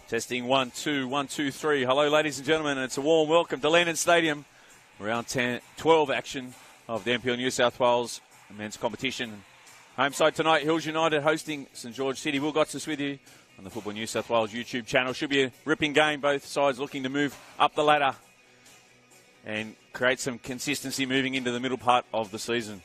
Testing 1, 2, 1, 2, 3. Hello, ladies and gentlemen, and it's a warm welcome to Lennon Stadium. Round 12 action of the NPL New South Wales men's competition. Home side tonight, Hills United hosting St George City. Will Gotts with you on the Football New South Wales YouTube channel. Should be a ripping game, both sides looking to move up the ladder and create some consistency moving into the middle part of the season.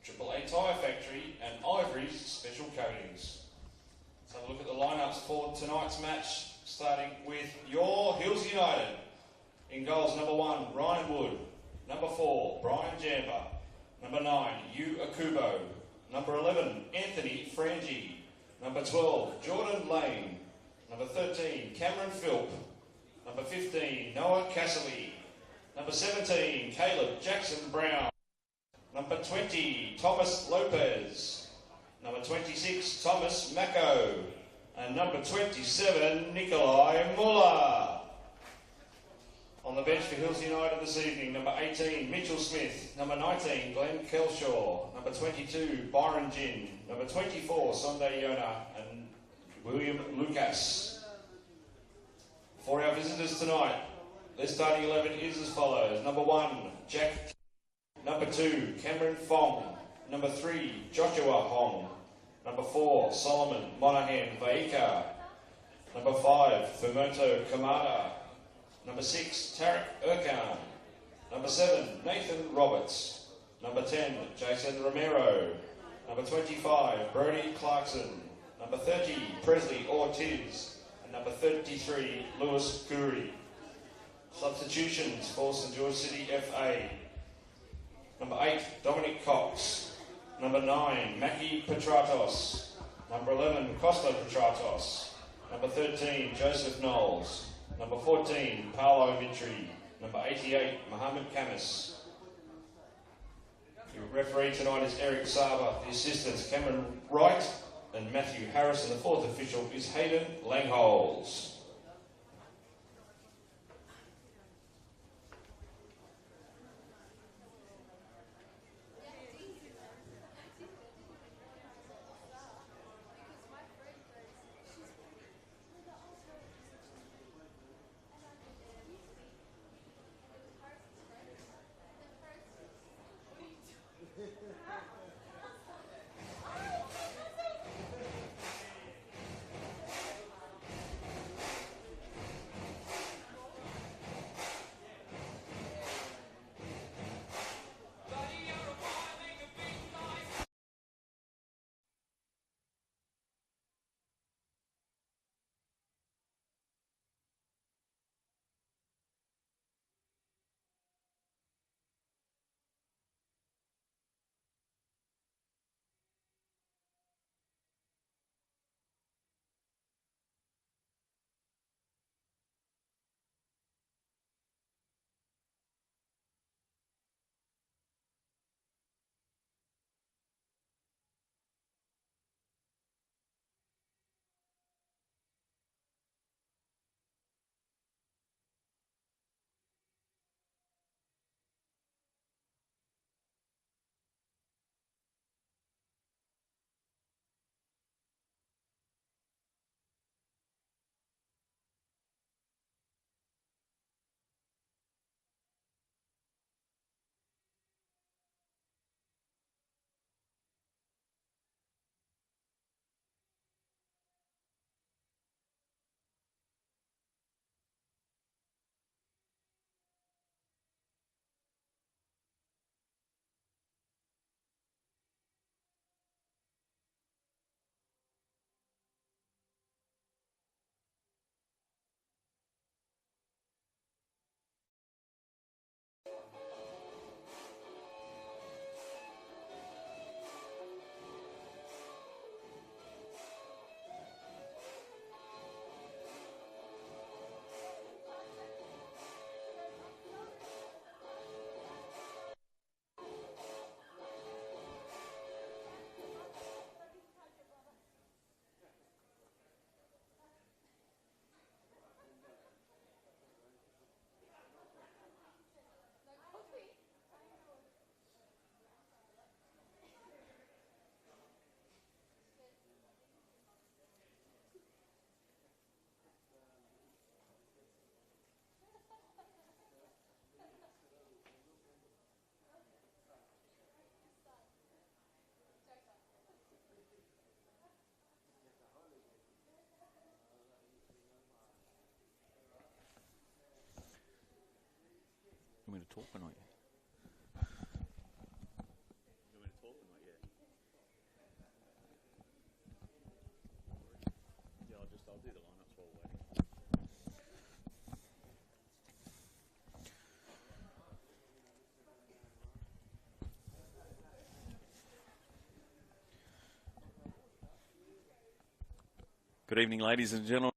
AAA Tyre Factory and Ivory's Special Coatings. Let's have a look at the lineups for tonight's match, starting with your Hills United. In goals, number 1, Ryan Wood. Number 4, Brian Jamber. Number 9, Yu Akubo. Number 11, Anthony Frangi. Number 12, Jordan Lane. Number 13, Cameron Philp. Number 15, Noah Casserly. Number 17, Caleb Jackson Brown. Number 20, Thomas Lopez. Number 26, Thomas Mako. And number 27, Nikolai Muller. On the bench for Hills United this evening, number 18, Mitchell Smith. Number 19, Glenn Kelshaw. Number 22, Byron Gin. Number 24, Sunday Yona and William Lucas. For our visitors tonight, their starting 11 is as follows. Number 1, Jack. Number 2, Cameron Fong. Number 3, Joshua Hong. Number 4, Solomon Monaghan Vaika. Number 5, Fumoto Kamada. Number 6, Tarek Urkan. Number 7, Nathan Roberts. Number 10, Jason Romero. Number 25, Brody Clarkson. Number 30, Presley Ortiz. And number 33, Lewis Guri. Substitutions for St George City FA. Number 8, Dominic Cox. Number 9, Mackie Petratos. Number 11, Costa Petratos. Number 13, Joseph Knowles. Number 14, Paolo Vitri. Number 88, Mohammed Kamis. Your referee tonight is Eric Saba. The assistants, Cameron Wright and Matthew Harris. And the fourth official is Hayden Langholz. You want me to talk or not yet? You want me to talk or not yet? Yeah, I'll do the lineups while we're waiting. Good evening, ladies and gentlemen.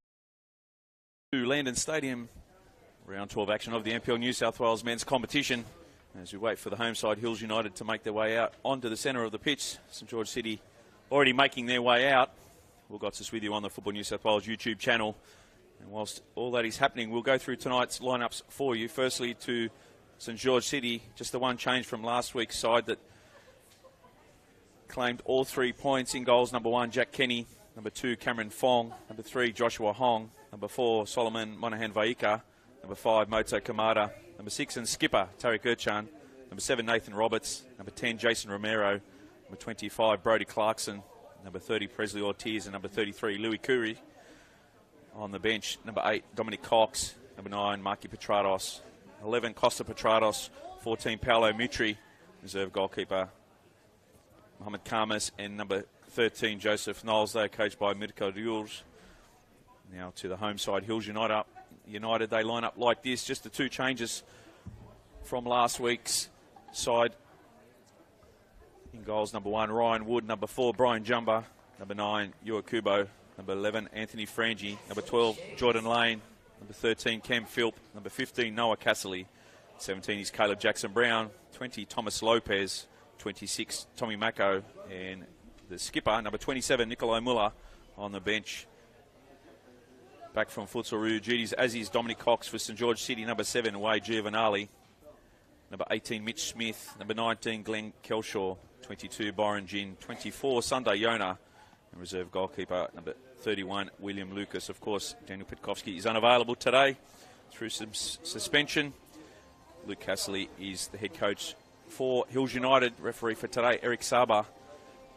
To Landon Stadium, Round 12 action of the NPL New South Wales men's competition. As we wait for the home side, Hills United, to make their way out onto the centre of the pitch. St George City already making their way out. We'll got us with you on the Football New South Wales YouTube channel. And whilst all that is happening, we'll go through tonight's lineups for you. Firstly, to St George City, just the one change from last week's side that claimed all 3 points. In goals, number 1, Jack Kenny. Number 2, Cameron Fong. Number 3, Joshua Hong. Number 4, Solomon Monahan Vaika. Number 5, Moto Kamada. Number 6, and skipper, Tariq Urchan. Number 7, Nathan Roberts. Number 10, Jason Romero. Number 25, Brody Clarkson. Number 30, Presley Ortiz. And number 33, Louis Curry. On the bench, number 8, Dominic Cox. Number 9, Marky Petrados. 11, Costa Petrados. 14, Paolo Mitri. Reserve goalkeeper, Mohamed Khamis. And number 13, Joseph Knowles. They are coached by Mirko Duels. Now to the home side, Hills United, they line up like this. Just the 2 changes from last week's side. In goals, number 1, Ryan Wood. Number 4, Brian Jumba. Number 9, Yua Kubo. Number 11, Anthony Frangi. Number 12, Jordan Lane. Number 13, Cam Philp. Number 15, Noah Casserly. 17 is Caleb Jackson Brown. 20, Thomas Lopez. 26, Tommy Mako. And the skipper, number 27, Nikolai Muller, on the bench. Back from futsal review duties, as is Dominic Cox for St George City. Number 7, Wade Giovanali. Number 18, Mitch Smith. Number 19, Glenn Kelshaw. 22, Byron Gin. 24, Sunday Yona. And reserve goalkeeper, number 31, William Lucas. Of course, Daniel Petkovsky is unavailable today through some suspension. Luke Casserly is the head coach for Hills United. Referee for today, Eric Saba.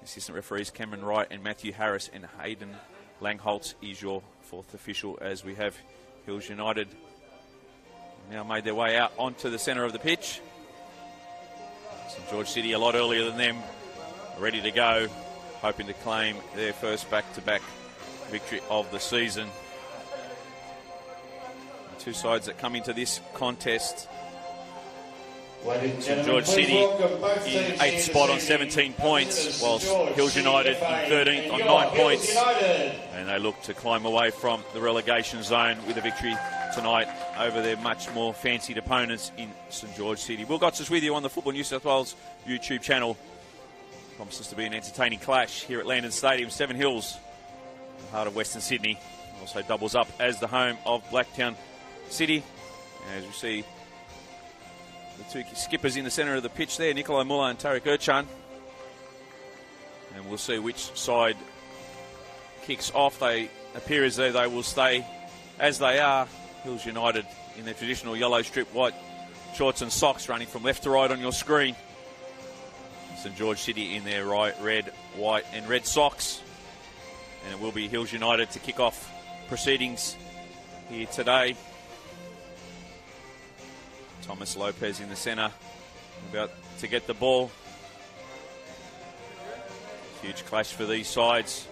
Assistant referees, Cameron Wright and Matthew Harris. And Hayden Langholtz is your 4th official, as we have Hills United now made their way out onto the centre of the pitch. St George City a lot earlier than them, ready to go, hoping to claim their first back-to-back victory of the season. The 2 sides that come into this contest. St George City in 8th spot on 17 points, whilst Hills United in 13th on 9 points. And they look to climb away from the relegation zone with a victory tonight over their much more fancied opponents in St George City. Will Gotts is with you on the Football New South Wales YouTube channel. Promises to be an entertaining clash here at Landon Stadium. Seven Hills, the heart of Western Sydney, also doubles up as the home of Blacktown City. As we see the 2 skippers in the centre of the pitch there, Nikolai Muller and Tariq Urchan. And we'll see which side kicks off. They appear as though they will stay as they are. Hills United in their traditional yellow strip, white shorts and socks, running from left to right on your screen. St George City in their red, white and red socks. And it will be Hills United to kick off proceedings here today. Thomas Lopez in the centre, about to get the ball. Huge clash for these sides.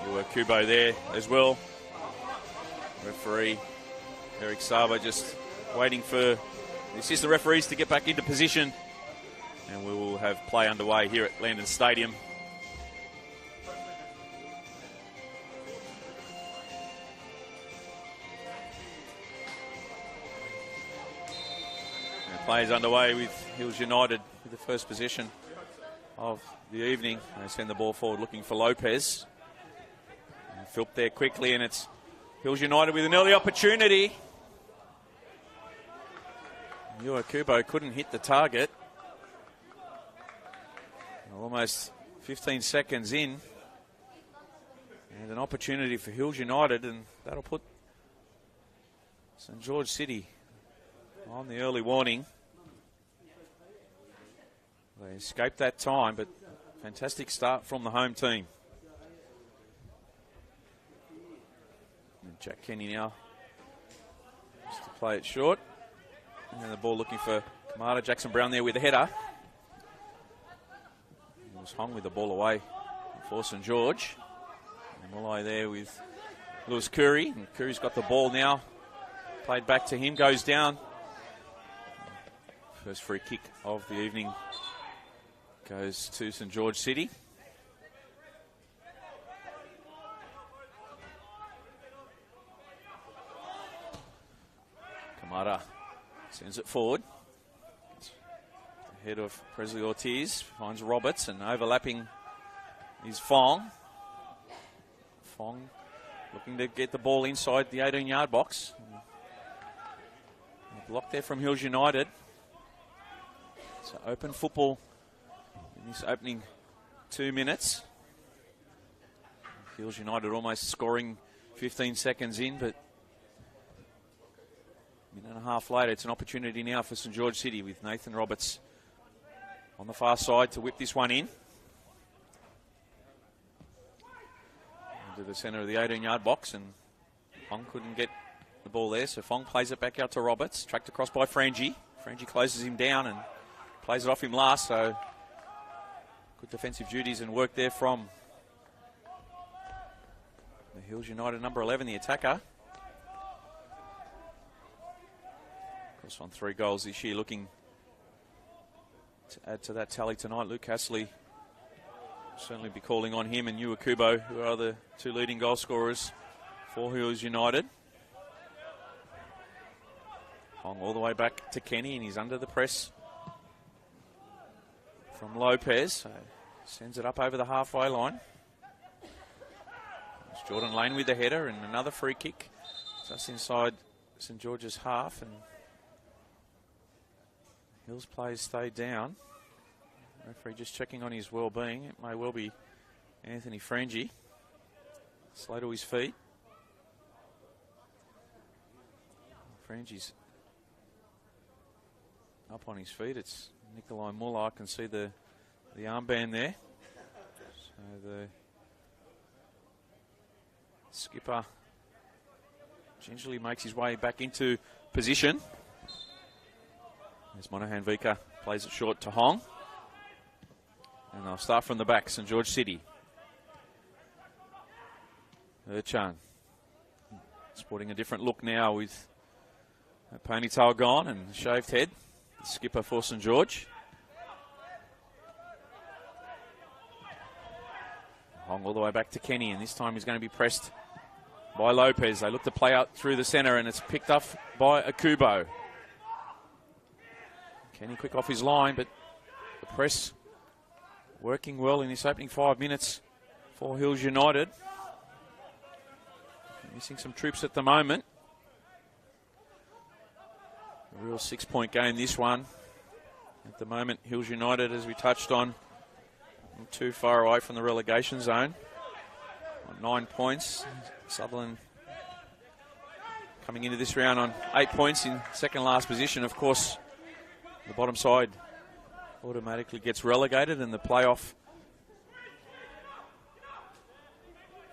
Yua Kubo there as well. Referee Eric Saba just waiting for the assistant referees to get back into position. And we will have play underway here at Landon Stadium. Play is underway with Hills United with the first possession of the evening. They send the ball forward looking for Lopez. And Philp there quickly, and it's Hills United with an early opportunity. Yua Kubo couldn't hit the target. Almost 15 seconds in. And an opportunity for Hills United, and that'll put St George City on the early warning. They escaped that time, but fantastic start from the home team. And Jack Kenny now just to play it short. And then the ball looking for Kamada. Jackson Brown there with the header. He was hung with the ball away for St George. And Mulai there with Lewis Curry. And Curry's got the ball now. Played back to him, goes down. First free kick of the evening goes to St George City. Kamara sends it forward. Ahead of Presley Ortiz, finds Roberts, and overlapping is Fong. Fong looking to get the ball inside the 18-yard box. Block there from Hills United. So open football in this opening 2 minutes. Hills United almost scoring 15 seconds in, but a minute and a half later, it's an opportunity now for St George City with Nathan Roberts on the far side to whip this one in. Into the centre of the 18-yard box, and Fong couldn't get the ball there, so Fong plays it back out to Roberts, tracked across by Frangie. Frangie closes him down and plays it off him last, so good defensive duties and work there from the Hills United number 11, the attacker. Of course, on 3 goals this year, looking to add to that tally tonight. Luke Hassley certainly be calling on him and Yua Kubo, who are the 2 leading goal scorers for Hills United. Fong all the way back to Kenny, and he's under the press from Lopez. So sends it up over the halfway line. It's Jordan Lane with the header, and another free kick just inside St George's half, and Hills players stay down. Referee just checking on his well-being. It may well be Anthony Frangie. Slow to his feet. Frangie's up on his feet. It's Nikolai Muller. I can see the armband there. So the skipper gingerly makes his way back into position. As Monahan Vika plays it short to Hong. And they'll start from the back, St George City. Erchan sporting a different look now with that ponytail gone and shaved head. The skipper for St George. Hong all the way back to Kenny, and this time he's going to be pressed by Lopez. They look to play out through the centre, and it's picked up by Akubo. Kenny quick off his line, but the press working well in this opening 5 minutes for Hills United. Missing some troops at the moment. A real 6-point game, this one. At the moment, Hills United, as we touched on, not too far away from the relegation zone. On 9 points. Sutherland coming into this round on 8 points in second last position. Of course, the bottom side automatically gets relegated, and the playoff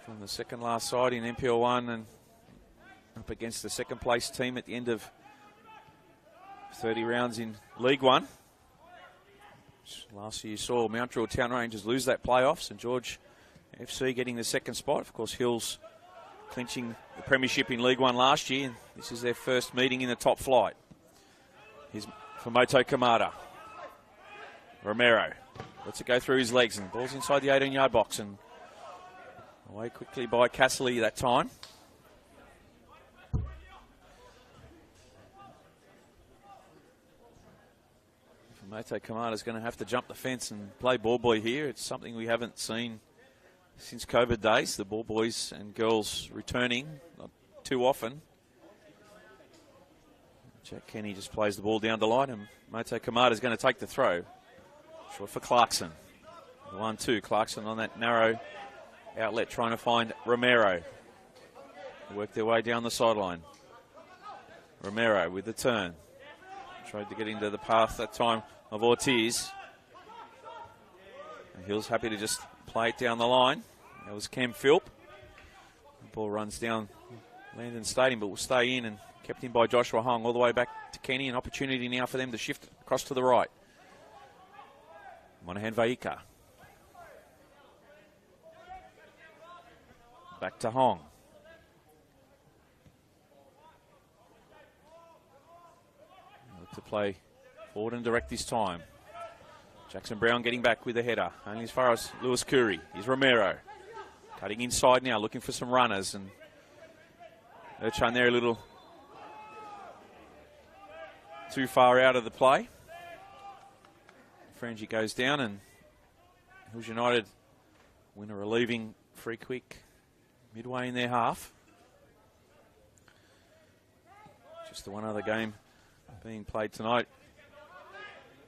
from the second last side in NPL 1 and up against the second place team at the end of 30 rounds in League 1. Last year you saw Mount Druitt Town Rangers lose that playoff. St George FC getting the second spot. Of course, Hills clinching the premiership in League 1 last year, and this is their first meeting in the top flight. Here's for Moto Kamada. Romero lets it go through his legs, and ball's inside the 18-yard box, and away quickly by Castley that time. Moto Kamada's going to have to jump the fence and play ball boy here. It's something we haven't seen since COVID days. The ball boys and girls returning not too often. Jack Kenny just plays the ball down the line, and Moto Kamada's going to take the throw. Short for Clarkson. 1-2. Clarkson on that narrow outlet trying to find Romero. They work their way down the sideline. Romero with the turn. Tried to get into the path that time of Ortiz. And Hill's happy to just play it down the line. That was Cam Philp. The ball runs down Landon Stadium, but will stay in and kept in by Joshua Hong all the way back to Kenny. An opportunity now for them to shift across to the right. Monahan Vaika. Back to Hong. Look to play forward and direct this time. Jackson Brown getting back with the header. Only as far as Lewis Curry. Here's Romero. Cutting inside now, looking for some runners. And Erchan there a little too far out of the play. Frangie goes down, and Hills United win a relieving free kick midway in their half. Just the one other game being played tonight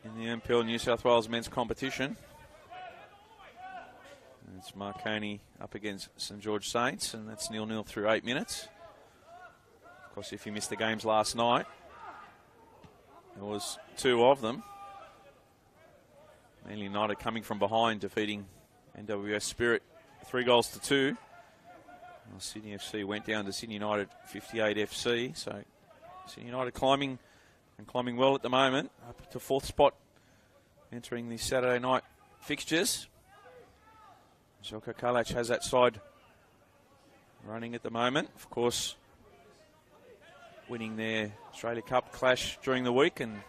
in the NPL New South Wales men's competition. And it's Marconi up against St George Saints, and that's 0-0 through 8 minutes. Of course, if you missed the games last night, there was 2 of them. Manly United coming from behind, defeating NWS Spirit 3-2. Well, Sydney FC went down to Sydney United 58 FC, so Sydney United climbing well at the moment, up to 4th spot, entering the Saturday night fixtures. Željko Kalac has that side running at the moment. Of course, winning their Australia Cup clash during the week and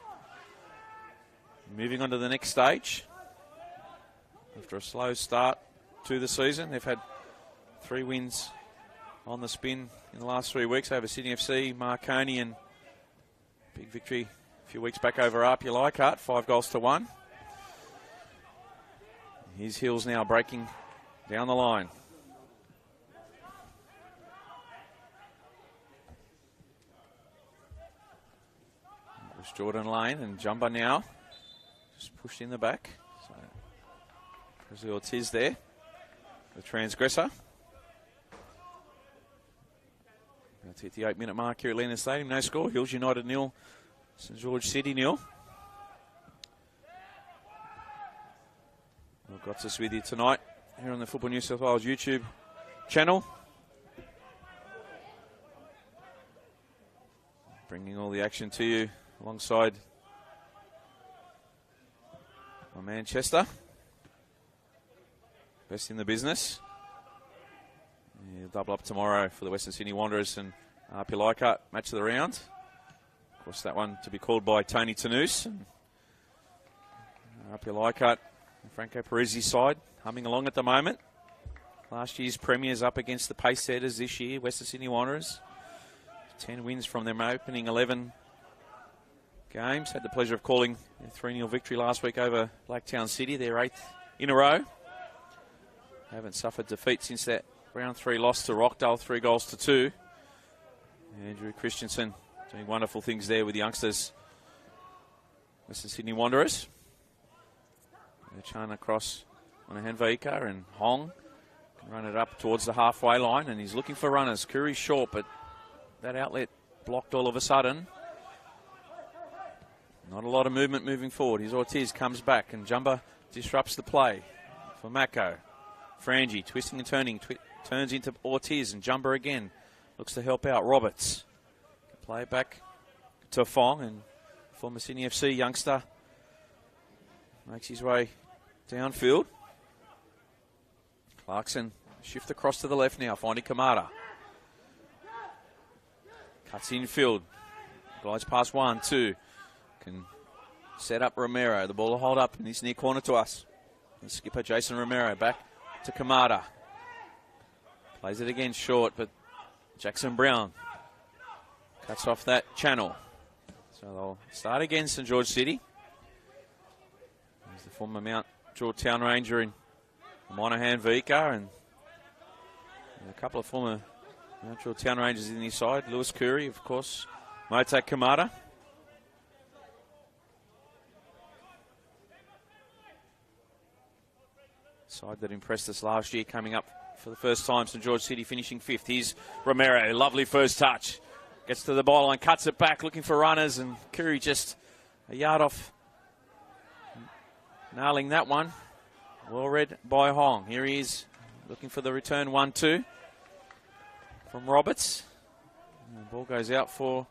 moving on to the next stage. After a slow start to the season, they've had 3 wins on the spin in the last 3 weeks over Sydney FC, Marconi, and big victory a few weeks back over RP Leichhardt, 5-1. His Hills now breaking down the line. It was Jordan Lane, and Jumba now just pushed in the back. So Grizzly Ortiz there, the transgressor. That's hit the 8-minute mark here at Lennon Stadium. No score. Hills United 0, St George City 0. We've got us with you tonight here on the Football New South Wales YouTube channel. Bringing all the action to you alongside my Manchester. Best in the business. He'll double up tomorrow for the Western Sydney Wanderers and RP Leichhardt match of the round. Of course, that one to be called by Tony Tanous. RP Leichhardt and Franco Parisi's side humming along at the moment. Last year's premiers up against the pace setters this year, Western Sydney Wanderers. 10 wins from their opening 11 games. Had the pleasure of calling a 3-0 victory last week over Blacktown City, their 8th in a row. Haven't suffered defeat since that round 3 loss to Rockdale, 3-2. Andrew Christensen doing wonderful things there with the youngsters. Western Sydney Wanderers. They're trying across on a Henveika, and Hong can run it up towards the halfway line, and he's looking for runners. Curry's short, but that outlet blocked all of a sudden. Not a lot of movement moving forward. Here's Ortiz, comes back, and Jumba disrupts the play for Mako. Frangie twisting and turning, turns into Ortiz, and Jumba again looks to help out Roberts. Play it back to Fong, and former Sydney FC youngster makes his way downfield. Clarkson shift across to the left now, finding Kamara. Cuts infield, glides past 1, 2. Can set up Romero. The ball will hold up in this near corner to us. And skipper Jason Romero back to Kamada. Plays it again short, but Jackson Brown cuts off that channel. So they'll start again, St George City. There's the former Mount Georgetown Ranger in Monaghan Vika, and a couple of former Mount Georgetown Rangers in his side. Lewis Curry, of course, Mote Kamada. Side that impressed us last year, coming up for the first time. St George City finishing 5th. Here's Romero, lovely first touch. Gets to the byline, cuts it back, looking for runners, and Curry just a yard off, nailing that one. Well read by Hong. Here he is, looking for the return 1-2 from Roberts. And the ball goes out for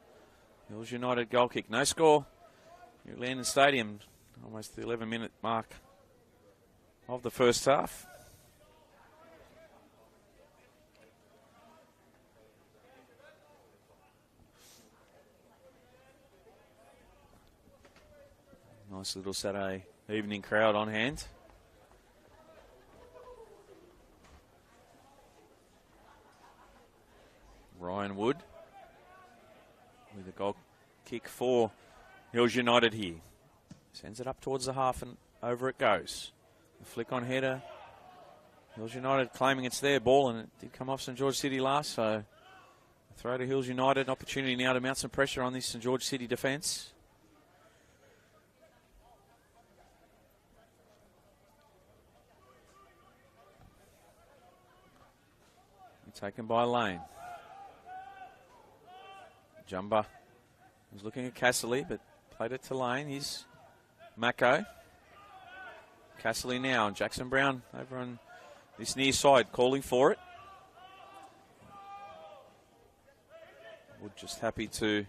Hills United goal kick. No score here at Landon Stadium, almost the 11-minute mark of the first half. Nice little Saturday evening crowd on hand. Ryan Wood with a goal kick for Hills United here. Sends it up towards the half and over it goes. The flick on header. Hills United claiming it's their ball, and it did come off St George City last, so a throw to Hills United. Opportunity now to mount some pressure on this St George City defence. Taken by Lane. Jumba was looking at Casserly, but played it to Lane. He's Mako. Casserly now, and Jackson Brown over on this near side, calling for it. Wood just happy to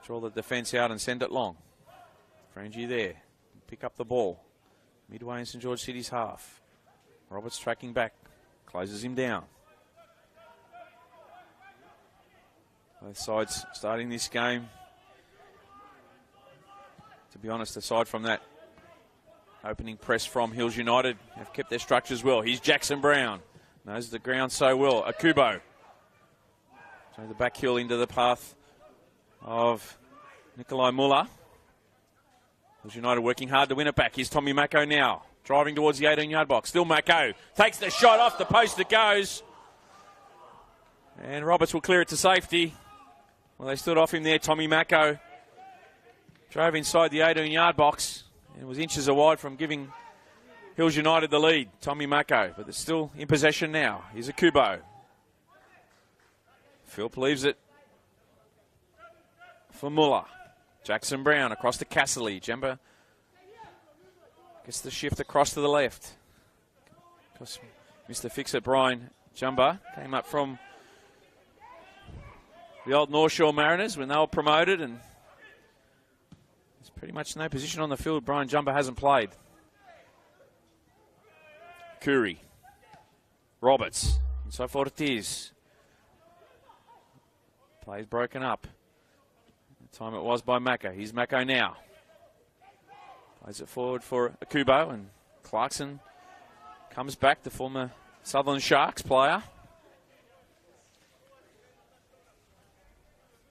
draw the defence out and send it long. Frangie there, pick up the ball. Midway in St George City's half. Roberts tracking back. Closes him down. Both sides starting this game. To be honest, aside from that opening press from Hills United, have kept their structures well. Here's Jackson Brown. Knows the ground so well. Akubo. So the back heel into the path of Nikolai Muller. Hills United working hard to win it back. Here's Tommy Mako now. Driving towards the 18-yard box. Still Mako. Takes the shot off the post. It goes. And Roberts will clear it to safety. Well, they stood off him there. Tommy Mako drove inside the 18-yard box and was inches wide from giving Hills United the lead. Tommy Mako, but they're still in possession now. Here's a Kubo. Philp leaves it for Muller. Jackson Brown across to Casserly. Jemba gets the shift across to the left. Because Mr. Fix-It, Brian Jumba, came up from the old North Shore Mariners when they were promoted, and there's pretty much no position on the field Brian Jumba hasn't played. Curry. Roberts. And so forth it is. Play's broken up. The time it was by Mako. Here's Mako now. Plays it forward for Akubo, and Clarkson comes back, the former Southern Sharks player.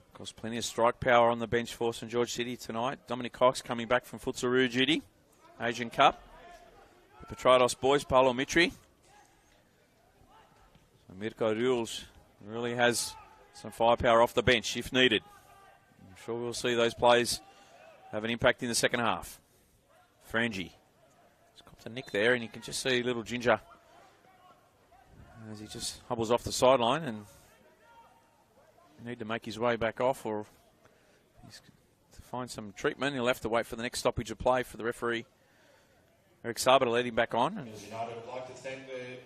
Of course, plenty of strike power on the bench for St George City tonight. Dominic Cox coming back from Futsal duty, Asian Cup. The Petrados boys, Paolo Mitri. So Mirko Rules really has some firepower off the bench if needed. I'm sure we'll see those plays have an impact in the second half. Frangie. He's got the nick there, and you can just see little Ginger as he just hobbles off the sideline, and need to make his way back off, or he's to find some treatment. He'll have to wait for the next stoppage of play for the referee, Eric Saber, to let him back on. And United would like to thank their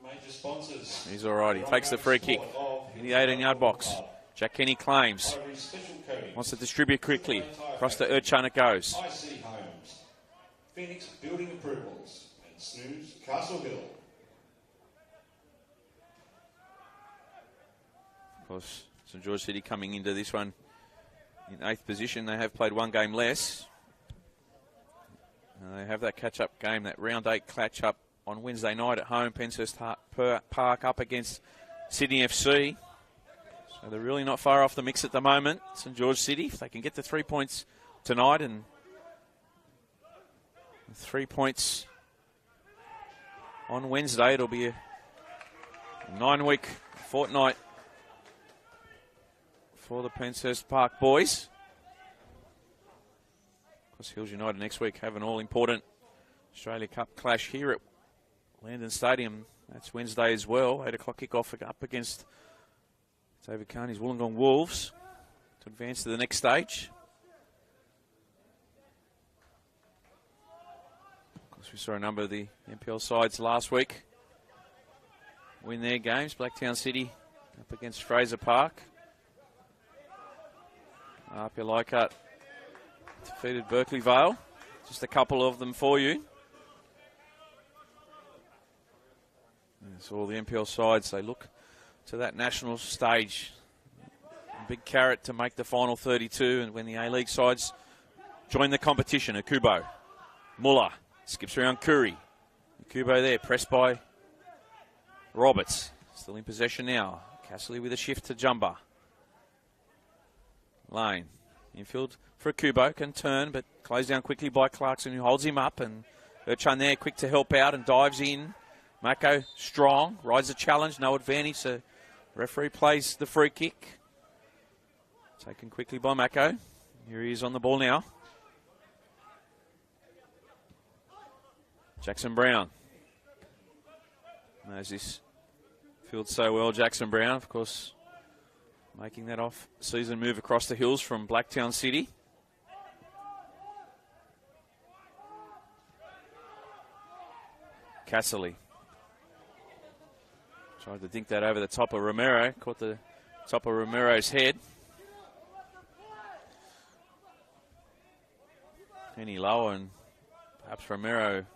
major sponsors. He's all right. He takes the free kick in the 18-yard box. Jack Kenny claims. Wants to distribute quickly. Across to Urchan it goes. IC Homes, Phoenix Building Approvals, and Snooze Castle Hill. Of course, St George City coming into this one in 8th position. They have played one game less. And they have that catch-up game, that round 8 catch-up on Wednesday night at home. Penshurst Park up against Sydney FC. So they're really not far off the mix at the moment, St George City. If they can get the 3 points tonight, and 3 points on Wednesday, it'll be a 9-week fortnight for the Penshurst Park boys. Of course, Hills United next week have an all-important Australia Cup clash here at Landon Stadium. That's Wednesday as well. 8 o'clock kickoff up against David Carney's Wollongong Wolves to advance to the next stage. Of course, we saw a number of the NPL sides last week win their games. Blacktown City up against Fraser Park. Apia Leichhardt defeated Berkeley Vale. Just a couple of them for you. That's all the NPL sides. They look to that national stage. A big carrot to make the final 32, and when the A-League sides join the competition. Akubo. Muller skips around Curry. Akubo there, pressed by Roberts. Still in possession now. Casserly with a shift to Jumba. Lane. Infield for a Kubo. Can turn, but closed down quickly by Clarkson, who holds him up. And Urchan there, quick to help out and dives in. Mako strong, rides the challenge, no advantage. So referee plays the free kick. Taken quickly by Mako. Here he is on the ball now. Jackson Brown knows this field so well. Jackson Brown, of course, making that off-season move across the hills from Blacktown City. Casserly tried to dink that over the top of Romero. Caught the top of Romero's head. Any lower, and perhaps Romero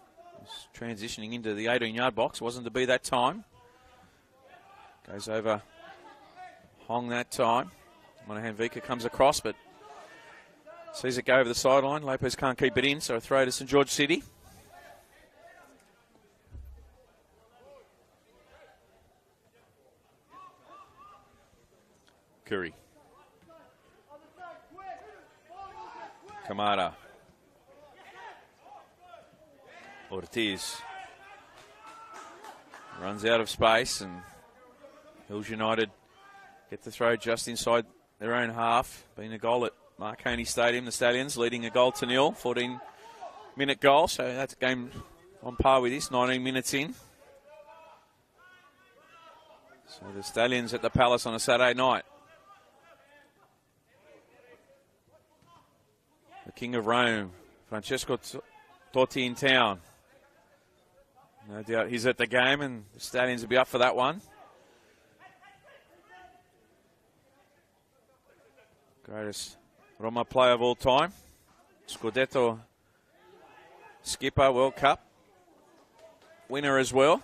is transitioning into the 18-yard box. Wasn't to be that time. Goes over Hong that time. Monahan Vika comes across, but sees it go over the sideline. Lopez can't keep it in, so a throw to St George City. Curry. Kamara. Ortiz runs out of space, and Hills United get the throw just inside their own half. Being a goal at Marconi Stadium, the Stallions leading a goal to nil. 14-minute goal, so that's a game on par with this, 19 minutes in. So the Stallions at the Palace on a Saturday night. The King of Rome, Francesco Totti in town. No doubt he's at the game, and the Stallions will be up for that one. Greatest Roma player of all time. Scudetto skipper, World Cup winner as well.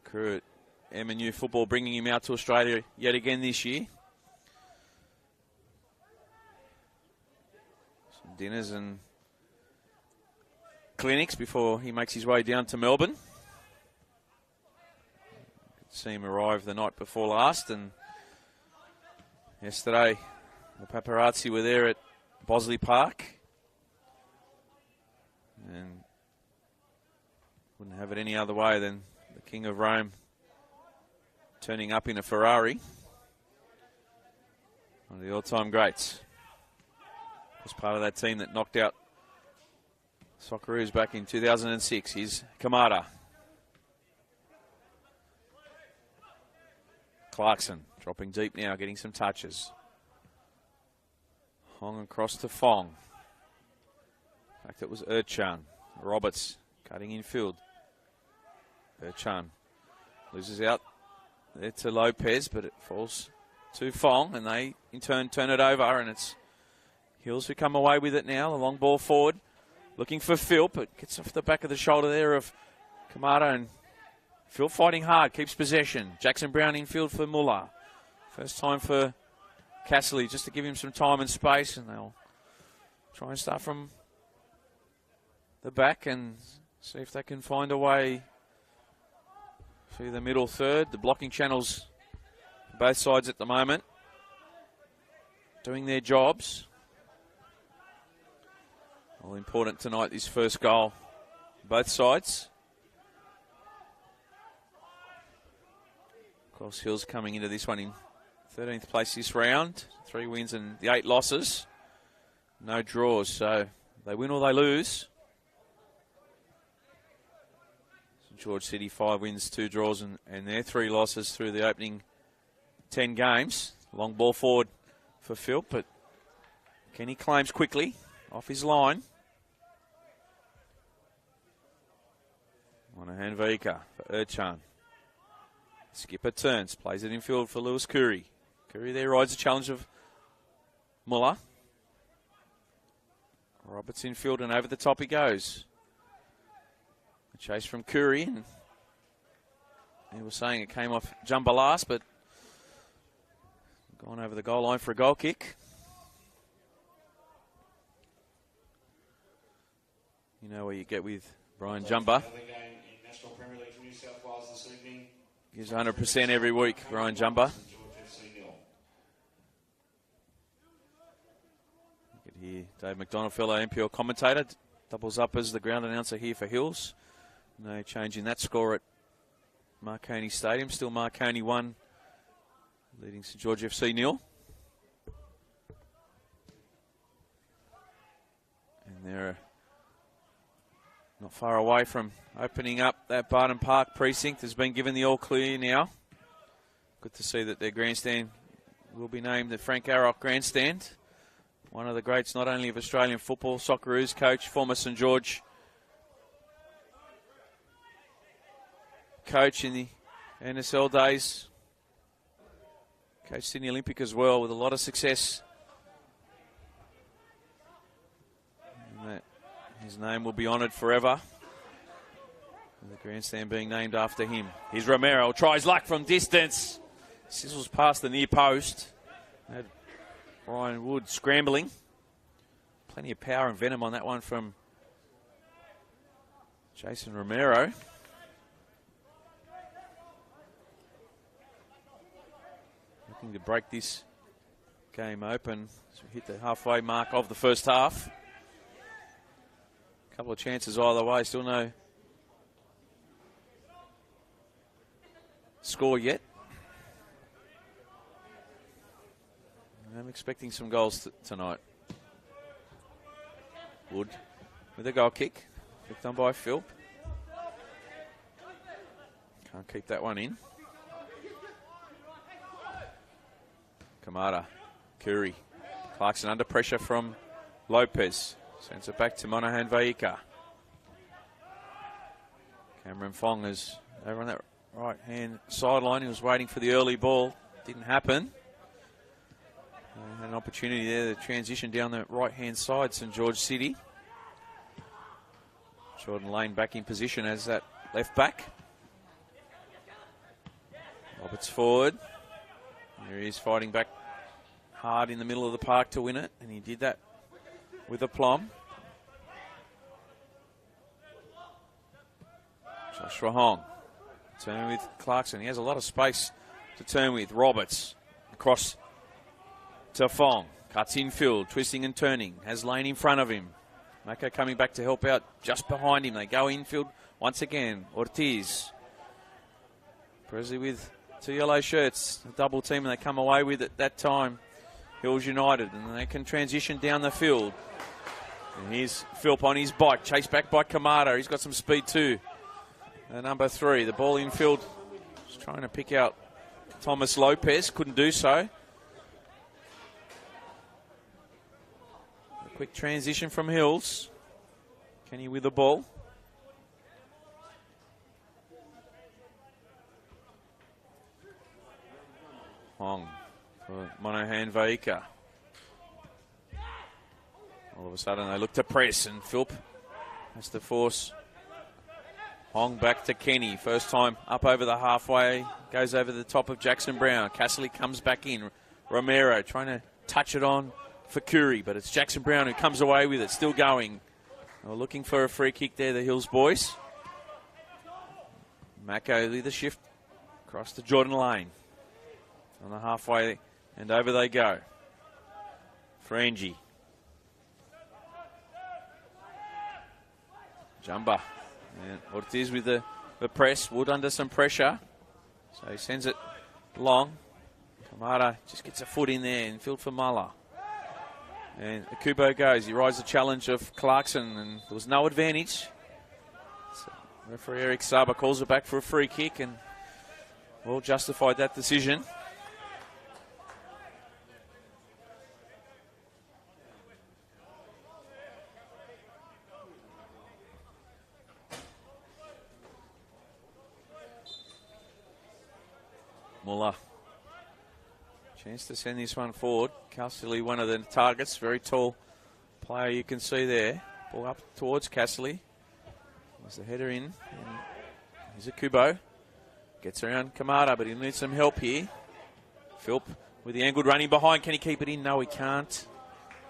Crew at MNU football bringing him out to Australia yet again this year. Some dinners and clinics before he makes his way down to Melbourne. Could see him arrive the night before last, and yesterday the paparazzi were there at Bosley Park, and wouldn't have it any other way than the King of Rome turning up in a Ferrari. One of the all-time greats. Was part of that team that knocked out Socceroos back in 2006. Here's Kamara. Clarkson dropping deep now, getting some touches. Hong across to Fong. In fact, it was Urchan. Roberts cutting in field. Urchan loses out there to Lopez, but it falls to Fong, and they in turn turn it over, and it's Hills who come away with it now. The long ball forward, looking for Phil, but gets off the back of the shoulder there of Kamara, and Phil fighting hard, keeps possession. Jackson Brown infield for Muller. First time for Casserly, just to give him some time and space, and they'll try and start from the back and see if they can find a way through the middle third. The blocking channels both sides at the moment doing their jobs. All important tonight, this first goal, both sides. Of course, Hills coming into this one in 13th place this round. 3 wins and the 8 losses. No draws, so they win or they lose. St George City, 5 wins, 2 draws, and their 3 losses through the opening 10 games. Long ball forward for Phil, but Kenny claims quickly off his line. Monahan Vika for Urchan. Skipper turns, plays it in field for Lewis Curry. Curry there rides the challenge of Muller. Roberts in field, and over the top he goes. A chase from Curry, and he was saying it came off Jumba last, but gone over the goal line for a goal kick. You know where you get with Brian Jumba. Gives 100% every week, Brian Jumba. Dave McDonald, fellow NPL commentator, doubles up as the ground announcer here for Hills. No change in that score at Marconi Stadium. Still Marconi 1, leading St George FC 0. And they're not far away from opening up that Barton Park precinct. Has been given the all clear now. Good to see that their grandstand will be named the Frank Arrock Grandstand. One of the greats not only of Australian football, Socceroos coach, former St George coach in the NSL days. Coach Sydney Olympic as well, with a lot of success. And that his name will be honoured forever. And the grandstand being named after him. Here's Romero, tries luck from distance. Sizzles past the near post. Had Ryan Wood scrambling. Plenty of power and venom on that one from Jason Romero. Looking to break this game open as we hit the halfway mark of the first half. A couple of chances either way, still no score yet. I'm expecting some goals tonight. Wood with a goal kick. Kicked on by Phil. Can't keep that one in. Kamara, Curry. Clarkson under pressure from Lopez. Sends it back to Monahan Vaika. Cameron Fong is over on that right-hand sideline. He was waiting for the early ball. Didn't happen. Had an opportunity there to transition down the right-hand side, St George City. Jordan Lane back in position as that left back. Roberts forward. There he is fighting back hard in the middle of the park to win it, and he did that with aplomb. Joshua Hong. Turn with Clarkson. He has a lot of space to turn with. Roberts across to Fong. Cuts infield, twisting and turning. Has Lane in front of him. Mako coming back to help out just behind him. They go infield once again. Ortiz. Presley with 2 yellow shirts. A double team, and they come away with it that time. Hills United, and they can transition down the field. And here's Philp on his bike. Chased back by Kamada. He's got some speed too. Number 3, the ball infield. Just trying to pick out Thomas Lopez. Couldn't do so. Quick transition from Hills. Kenny with the ball. Hong for Monahan Vaika. All of a sudden they look to press, and Philp has to force Hong back to Kenny. First time up over the halfway. Goes over the top of Jackson Brown. Casserly comes back in. Romero trying to touch it on for Curry, but it's Jackson Brown who comes away with it, still going. We're looking for a free kick there, the Hills boys. Mako with the shift across to Jordan Lane. On the halfway, and over they go. Frangie. Jumba. And Ortiz with the press. Wood under some pressure. So he sends it long. Kamara just gets a foot in there and field for Muller. And Akubo goes. He rides the challenge of Clarkson, and there was no advantage. So referee Eric Saba calls it back for a free kick, and well justified that decision. Muller. Chance to send this one forward. Casserly, one of the targets. Very tall player you can see there. Ball up towards Casserly. There's the header in. And here's a Kubo. Gets around Kamada, but he needs some help here. Philp with the angled running behind. Can he keep it in? No, he can't.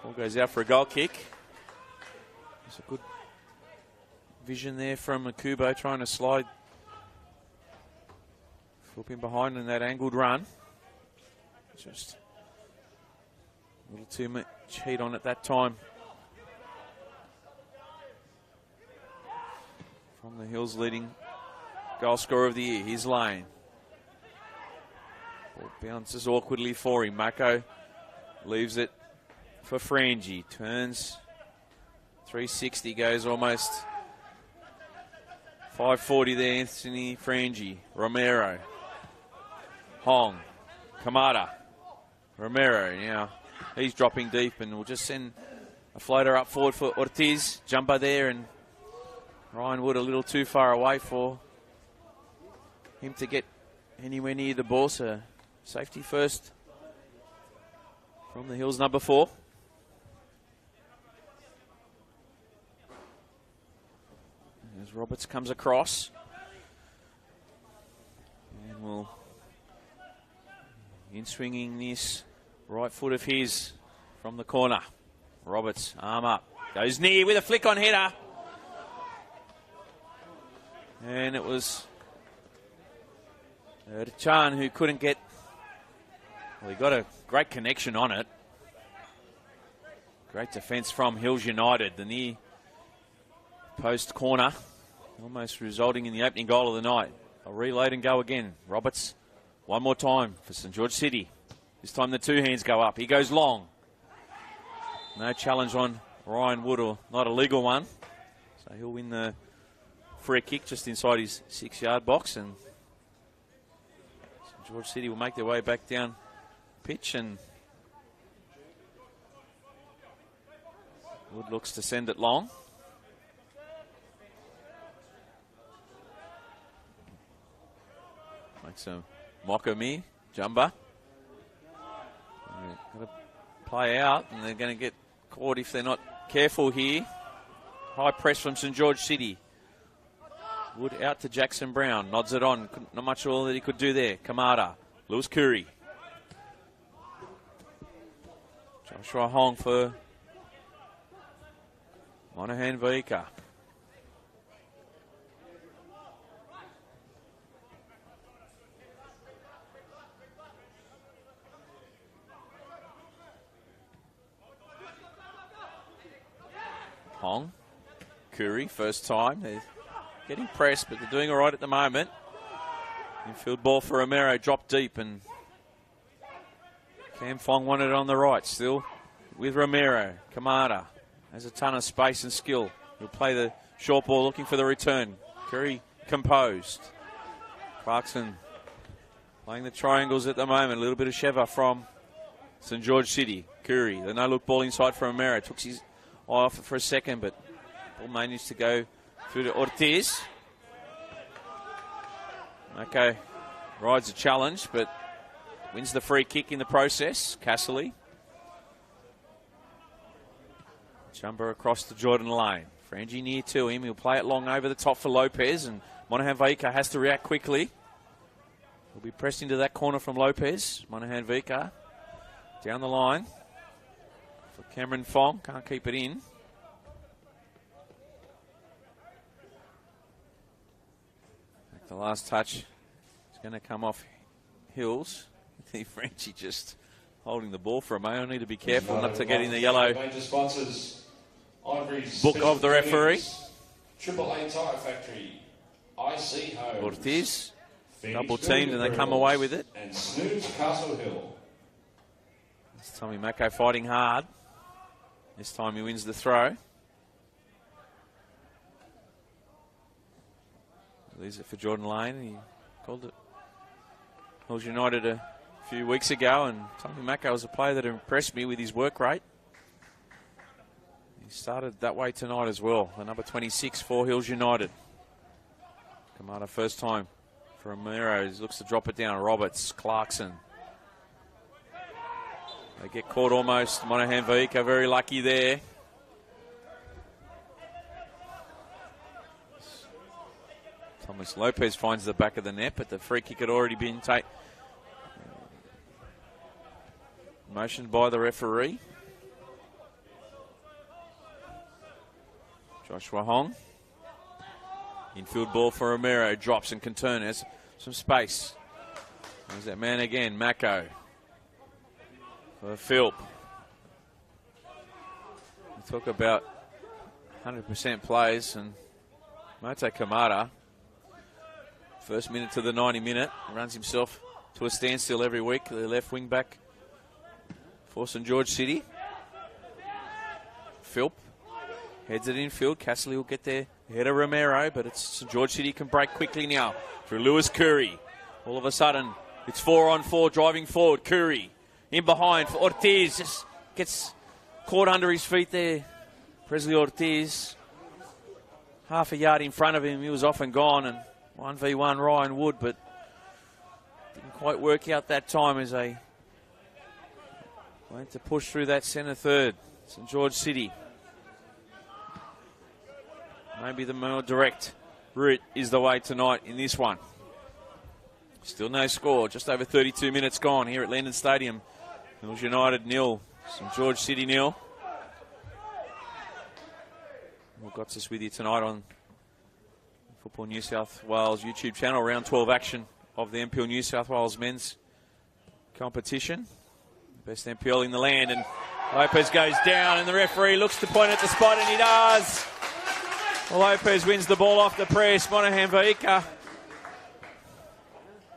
Ball goes out for a goal kick. There's a good vision there from Akubo trying to slide Philp in behind in that angled run. Just a little too much heat on at that time from the Hills leading goal scorer of the year. Here's Lane. Ball bounces awkwardly for him. Mako leaves it for Frangie. Turns 360, goes almost 540 there. Anthony Frangie. Romero. Hong. Kamada. Romero. Now he's dropping deep and will just send a floater up forward for Ortiz. Jumper there, and Ryan Wood a little too far away for him to get anywhere near the ball. So safety first from the Hills, number 4. As Roberts comes across. And will in swinging this right foot of his from the corner. Roberts, arm up. Goes near with a flick on header. And it was Chan who couldn't get... Well, he got a great connection on it. Great defence from Hills United. The near post corner, almost resulting in the opening goal of the night. I'll reload and go again. Roberts, one more time for St George City. This time the 2 hands go up. He goes long. No challenge on Ryan Wood, or not a legal one. So he'll win the free kick just inside his 6-yard box, and St George City will make their way back down pitch, and Wood looks to send it long. Makes a mock of me, Jumba. Got to play out, and they're going to get caught if they're not careful here. High press from St George City. Wood out to Jackson Brown. Nods it on. Not much all that he could do there. Kamada. Lewis Curry. Joshua Hong for Monahan Vika. Hong. Curry, first time. They're getting pressed, but they're doing all right at the moment. Infield ball for Romero, dropped deep, and Cam Fong wanted it on the right. Still with Romero. Kamada has a ton of space and skill. He'll play the short ball, looking for the return. Curry composed. Clarkson playing the triangles at the moment. A little bit of Sheva from St George City. Curry, the no-look ball inside for Romero. Took his eye off it for a second, but ball managed to go through to Ortiz. Okay, rides a challenge, but wins the free kick in the process. Casserly. Jumper across to Jordan Lane. Frangie near to him. He'll play it long over the top for Lopez, and Monahan Vika has to react quickly. He'll be pressed into that corner from Lopez. Monahan Vika down the line for Cameron Fong. Can't keep it in. The last touch is going to come off Hills. I think Frangie just holding the ball for a moment. Need to be careful not to get in the yellow book of the referee. Triple A Tire Factory, IC Home. Ortiz, double teamed, and they come away with it. And Snooze Castle Hill. This Tommy Mako fighting hard. This time he wins the throw. Leaves it for Jordan Lane. He called it Hills United a few weeks ago, and Tommy Mako was a player that impressed me with his work rate. He started that way tonight as well. The number 26 for Hills United. Kamada first time for Romero. He looks to drop it down. Roberts, Clarkson. They get caught almost. Monahan Vika very lucky there. Thomas Lopez finds the back of the net, but the free kick had already been motioned by the referee. Joshua Hong. Infield ball for Romero. Drops and can turn. Has some space. There's that man again, Mako. For Philp. We talk about 100% plays, and Mote Kamara, first minute to the 90 minute, runs himself to a standstill every week. The left wing back for St George City. Philp heads it infield. Casserly will get there ahead of Romero, but it's St George City can break quickly now through Lewis Curry. All of a sudden, it's 4-on-4 driving forward. Curry in behind for Ortiz. Just gets caught under his feet there. Presley Ortiz, half a yard in front of him. He was off and gone, and 1v1 Ryan Wood, but didn't quite work out that time as they went to push through that centre third. St George City. Maybe the more direct route is the way tonight in this one. Still no score. Just over 32 minutes gone here at Linden Stadium. Hills United 0, St George City 0. We've got this with you tonight on Football New South Wales YouTube channel. Round 12 action of the NPL New South Wales men's competition. Best NPL in the land, and Lopez goes down, and the referee looks to point at the spot, and he does. Lopez wins the ball off the press. Monahan Vaika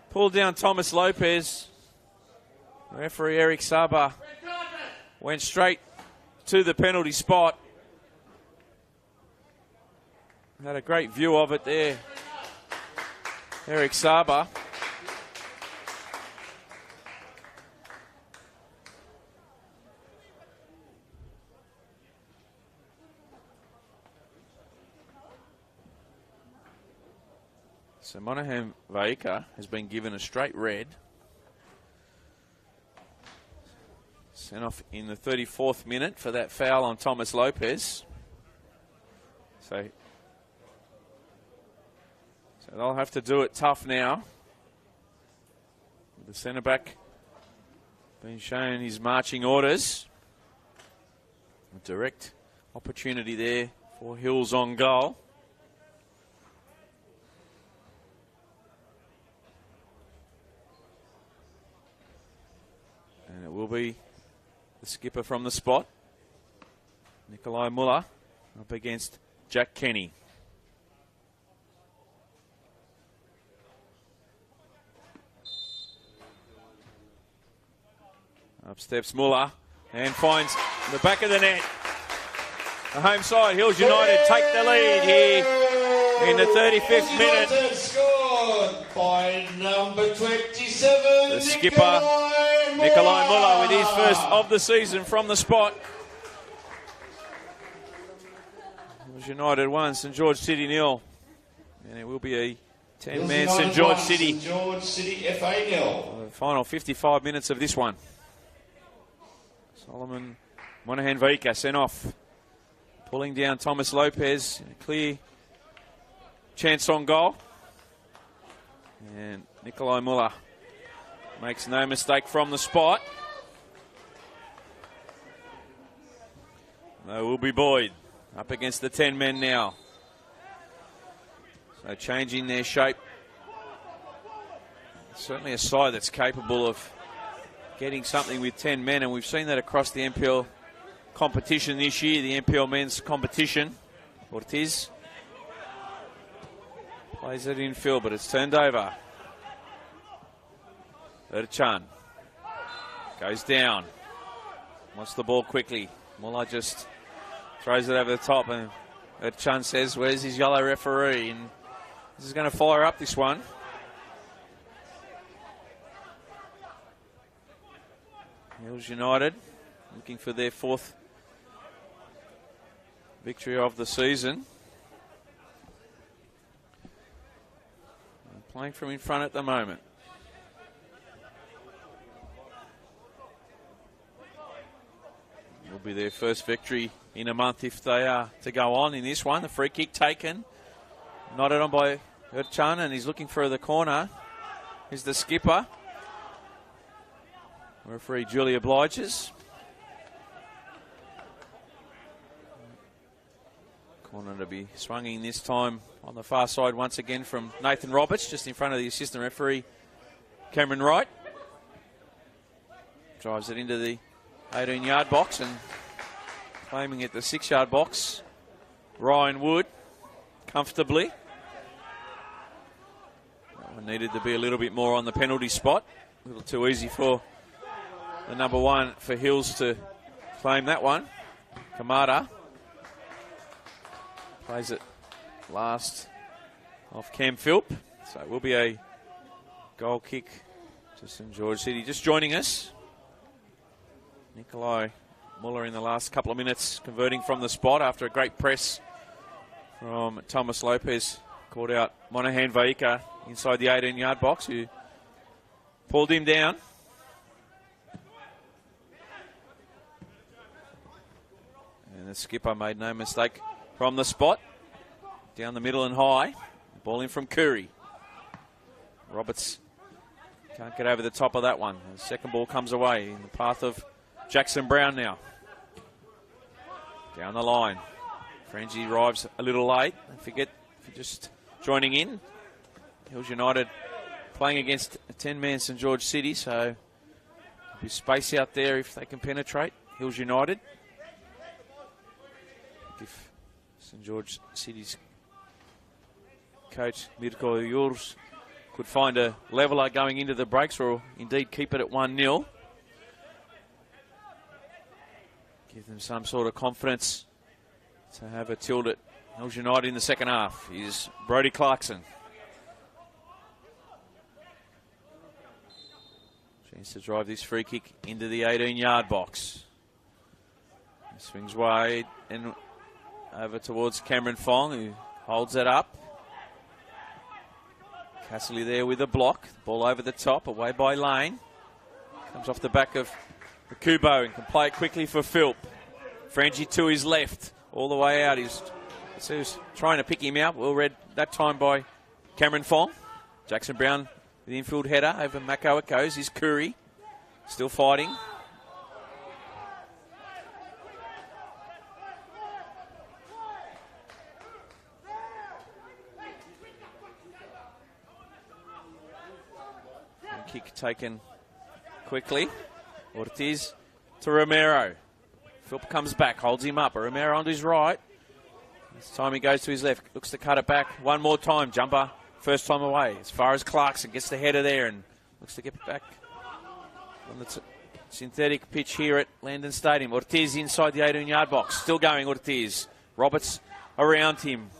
pulled down Thomas Lopez. Referee Eric Saba went straight to the penalty spot. Had a great view of it there. Eric Saba. So Monahan Vaika has been given a straight red. Sent off in the 34th minute for that foul on Thomas Lopez. So they'll have to do it tough now. The centre back being shown his marching orders. A direct opportunity there for Hills on goal. And it will be the skipper from the spot, Nikolai Muller, up against Jack Kenny. Up steps Muller and finds the back of the net. The home side, Hills United, take the lead here in the 35th minute. Scored by number 27, the skipper, Nikolai Muller, with his first of the season from the spot. Hills United 1, St George City 0. And it will be a 10-man St George City. St George City FA 0. The final 55 minutes of this one. Solomon Monahan Vaika sent off. Pulling down Thomas Lopez. A clear chance on goal. And Nikolai Muller makes no mistake from the spot. There will be Boyd up against the 10 men now. So changing their shape. Certainly a side that's capable of getting something with 10 men, and we've seen that across the NPL competition this year, the NPL men's competition. Ortiz plays it infield, but it's turned over. Erchan goes down, wants the ball quickly. Muller just throws it over the top, and Erchan says, where's his yellow referee? And this is going to fire up this one. Hills United looking for their fourth victory of the season. And playing from in front at the moment. Will be their first victory in a month if they are to go on in this one. The free kick taken, nodded on by Erchan, and he's looking for the corner. Here's the skipper. Referee Julie obliges. Corner to be swinging this time on the far side once again from Nathan Roberts, just in front of the assistant referee Cameron Wright. Drives it into the 18-yard box and claiming at the 6-yard box, Ryan Wood. comfortably. That one needed to be a little bit more on the penalty spot. A little too easy for the number 1 for Hills to claim that one. Kamara plays it last off Cam Philp. So it will be a goal kick to St George City. Just joining us, Nikolai Muller in the last couple of minutes converting from the spot after a great press from Thomas Lopez. Caught out Monahan Vaika inside the 18-yard box, who pulled him down. And the skipper made no mistake from the spot. Down the middle and high. Ball in from Curry. Roberts can't get over the top of that one. The second ball comes away in the path of Jackson Brown now. Down the line. Frangie arrives a little late. Don't forget, if you're just joining in, Hills United playing against a 10-man St George City, so there'll be space out there if they can penetrate. Hills United. If St George City's coach Mirko Jurs could find a leveler going into the breaks, or indeed keep it at 1-0. Give them some sort of confidence to have a tilt at Hills United in the second half. Is Brody Clarkson. Chance to drive this free kick into the 18-yard box. He swings wide and over towards Cameron Fong, who holds it up. Casserly there with a block. Ball over the top, away by Lane. Comes off the back of the Kubo and can play it quickly for Philp. Frangie to his left, all the way out. He's trying to pick him out. Well read that time by Cameron Fong. Jackson Brown with the infield header over Mako. It goes. Here's Curry, still fighting. Kick taken quickly. Ortiz to Romero. Philp comes back, holds him up. Romero on his right. This time he goes to his left. Looks to cut it back one more time. Jumper, first time away. As far as Clarkson gets the header there and looks to get back on the synthetic pitch here at Landon Stadium. Ortiz inside the 18-yard box. Still going, Ortiz. Roberts around him.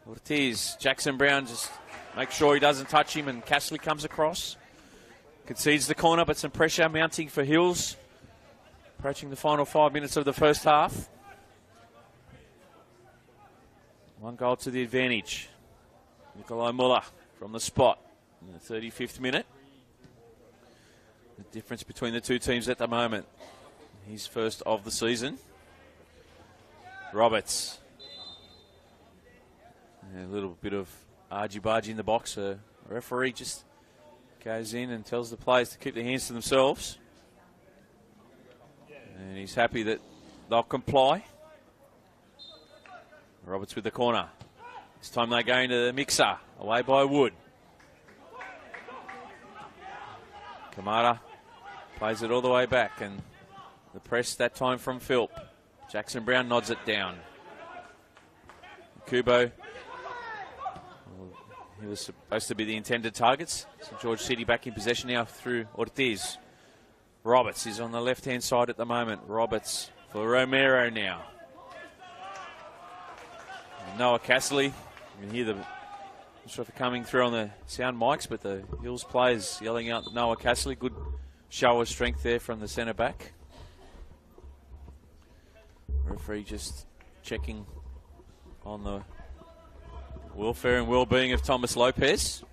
Ortiz. Jackson Brown just make sure he doesn't touch him, and Casserly comes across. Concedes the corner, but some pressure mounting for Hills. Approaching the final 5 minutes of the first half. One goal to the advantage. Nikolai Muller from the spot in the 35th minute. The difference between the two teams at the moment. He's first of the season. Roberts. A little bit of argy-bargy in the box. A referee just goes in and tells the players to keep their hands to themselves. And he's happy that they'll comply. Roberts with the corner. This time they go into the mixer. Away by Wood. Kamara plays it all the way back, and the press that time from Philp. Jackson Brown nods it down. Kubo. He was supposed to be the intended targets. St George City back in possession now through Ortiz. Roberts is on the left-hand side at the moment. Roberts for Romero now. And Noah Casserly. You can hear the sort of coming through on the sound mics, but the Hills players yelling out Noah Casserly. Good show of strength there from the centre back. Referee just checking on the welfare and well-being of Thomas Lopez.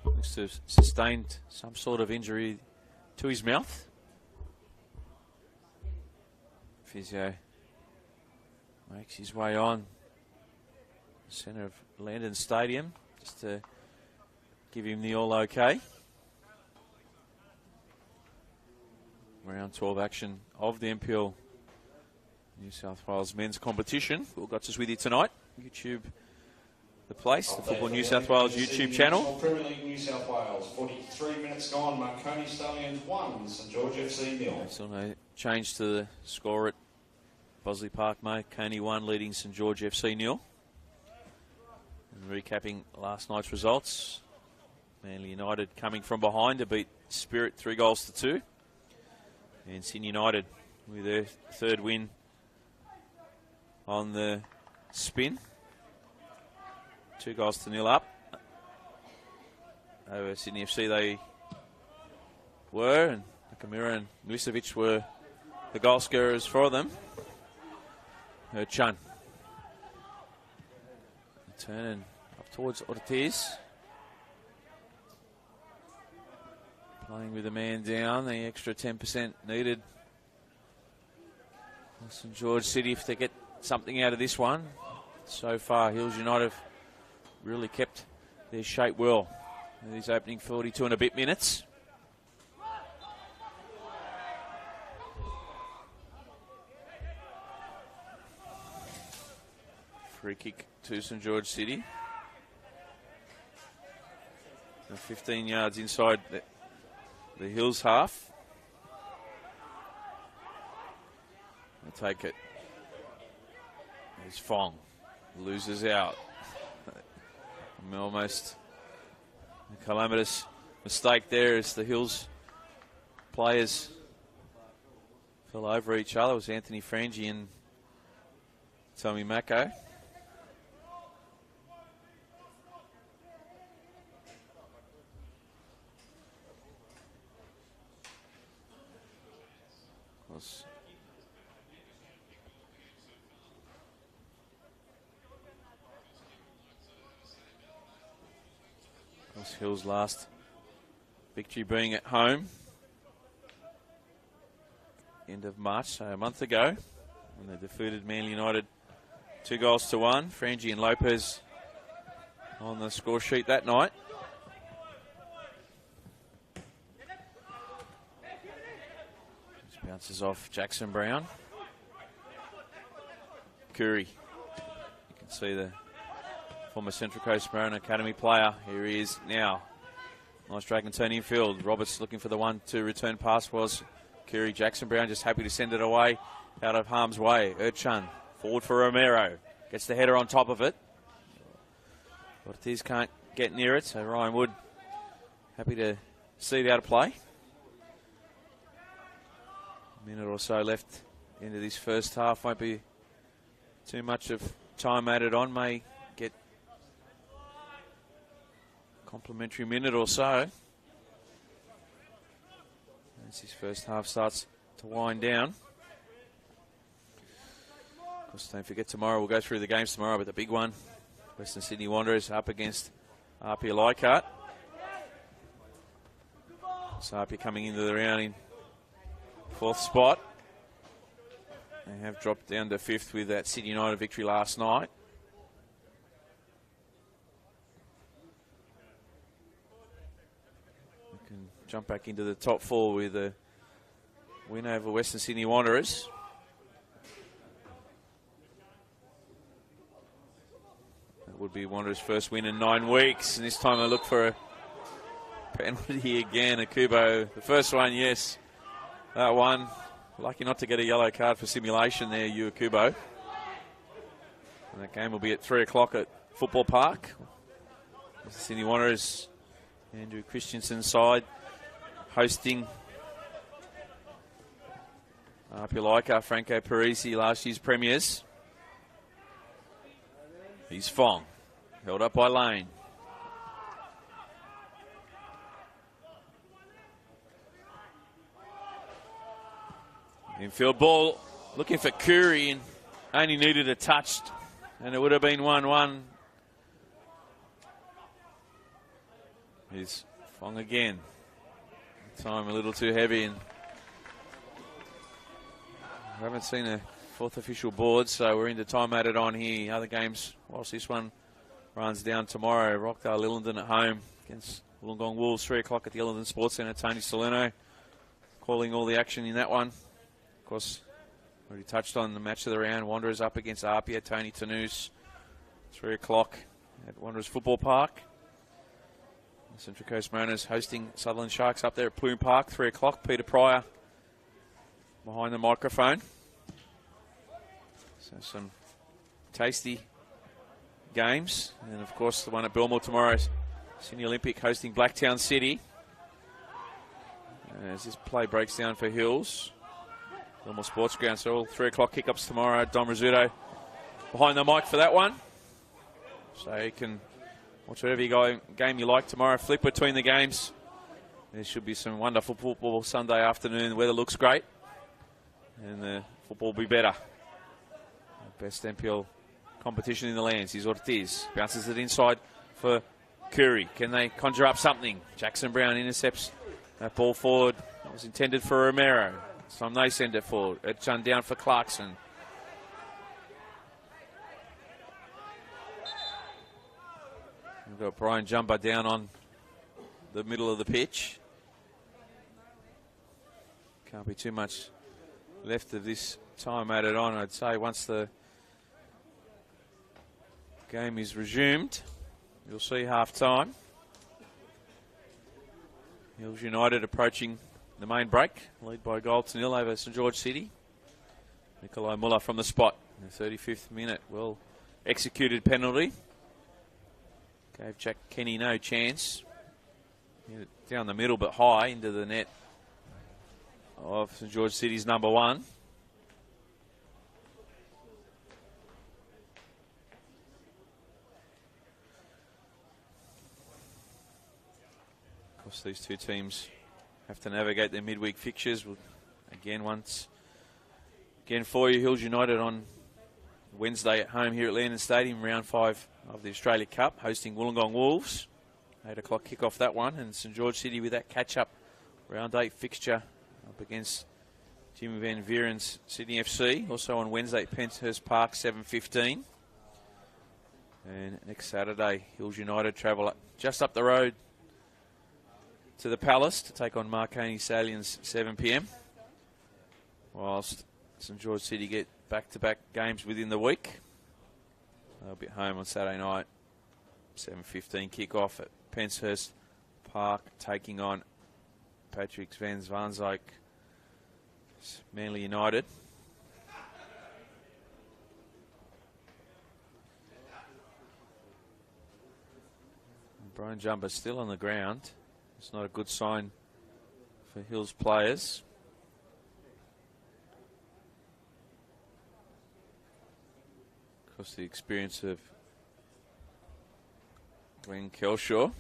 Looks to have sustained some sort of injury to his mouth. Physio makes his way on the centre of Landon Stadium just to give him the all okay. Round 12 action of the NPL New South Wales men's competition. Will Gotcha's with you tonight. YouTube The Place, the Football New South Wales YouTube channel. Premier League New South Wales, 43 minutes gone. Marconi Stallions 1, St George FC 0. Still no change to the score at Bosley Park. Marconi 1 leading St George FC 0. Recapping last night's results. Manly United coming from behind to beat Spirit 3-2. And Sydney United with their third win on the spin. 2-0 up. Over Sydney FC they were, and Nakamura and Milicevic were the goal scorers for them. Chun. Turning up towards Ortiz. Playing with a man down, the extra 10% needed. St George City if they get something out of this one. So far, Hills United have really kept their shape well. These opening 42 and a bit minutes. Free kick to St George City. 15 yards inside the Hills half. They'll take it. There's Fong. Loses out. Almost a calamitous mistake there as the Hills players fell over each other. It was Anthony Frangi and Tommy Mako. Hills' last victory being at home. End of March, so a month ago, when they defeated Manly United 2-1. Frangi and Lopez on the score sheet that night. Just bounces off Jackson Brown. Curry. You can see the former Central Coast Marin Academy player. Here he is now. Nice drag and turn infield. Roberts looking for the 1-2 return pass was Curry. Jackson Brown just happy to send it away out of harm's way. Erchun forward for Romero. Gets the header on top of it. Ortiz can't get near it, so Ryan Wood happy to see it out of play. A minute or so left into this first half. Won't be too much of time added on. May get complimentary minute or so as his first half starts to wind down. Of course, don't forget tomorrow, we'll go through the games tomorrow, but the big one, Western Sydney Wanderers up against RP Leichhardt. So RP coming into the round in 4th spot. They have dropped down to 5th with that Sydney United victory last night. Jump back into the top 4 with a win over Western Sydney Wanderers. That would be Wanderers' first win in 9 weeks, and this time they look for a penalty again. Akubo, the first one, yes. That one, lucky not to get a yellow card for simulation there, you Akubo. And that game will be at 3 o'clock at Football Park. Western Sydney Wanderers, Andrew Christensen's side, hosting RP Leichhardt, Franco Parisi, last year's premiers. He's Fong, held up by Lane. Infield ball, looking for Curry, and only needed a touch, and it would have been 1-1. Here's Fong again. Time a little too heavy, and we haven't seen a 4th official board, so we're into time added on here. Other games, whilst this one runs down tomorrow, Rockdale Lillenden at home against Wollongong Wolves, 3 o'clock at the Lillenden Sports Centre. Tony Salerno calling all the action in that one. Of course, already touched on the match of the round. Wanderers up against Apia, Tony Tanous, 3 o'clock at Wanderers Football Park. Central Coast Mariners hosting Sutherland Sharks up there at Plume Park, 3 o'clock. Peter Pryor behind the microphone. So some tasty games. And, of course, the one at Belmore tomorrow, Sydney Olympic hosting Blacktown City. As this play breaks down for Hills. Belmore Sports Ground, so all 3 o'clock kick-ups tomorrow. Dom Rizzuto behind the mic for that one. So you can watch whatever game you like tomorrow. Flip between the games. There should be some wonderful football Sunday afternoon. The weather looks great. And the football will be better. Best NPL competition in the lands. Here's Ortiz. Bounces it inside for Curry. Can they conjure up something? Jackson Brown intercepts that ball forward. That was intended for Romero. So they send it forward. It's down for Clarkson. We've got Brian Jumper down on the middle of the pitch. Can't be too much left of this time added on, I'd say. Once the game is resumed, you'll see half-time. Hills United approaching the main break, lead by a goal to nil over St George City. Nikolai Muller from the spot in the 35th minute. Well executed penalty. Gave Jack Kenny no chance. Hit it down the middle but high into the net of St George City's number 1. Of course, these two teams have to navigate their midweek fixtures. Once again for you, Hills United on Wednesday at home here at Landon Stadium, round 5 of the Australia Cup, hosting Wollongong Wolves. 8 o'clock kick-off that one, and St George City with that catch-up round 8 fixture up against Jimmy Van Vieren's Sydney FC. Also on Wednesday at Penshurst Park, 7:15. And next Saturday, Hills United travel up, just up the road to the Palace to take on Marconi Stallions, 7 p.m. Whilst St George City get back-to-back games within the week. They'll be at home on Saturday night, 7:15 kick-off at Penshurst Park, taking on Patrick Van Zwanzijk, Manly United. Brian Jumper still on the ground. It's not a good sign for Hills players. Of course, the experience of Glenn Kelshaw.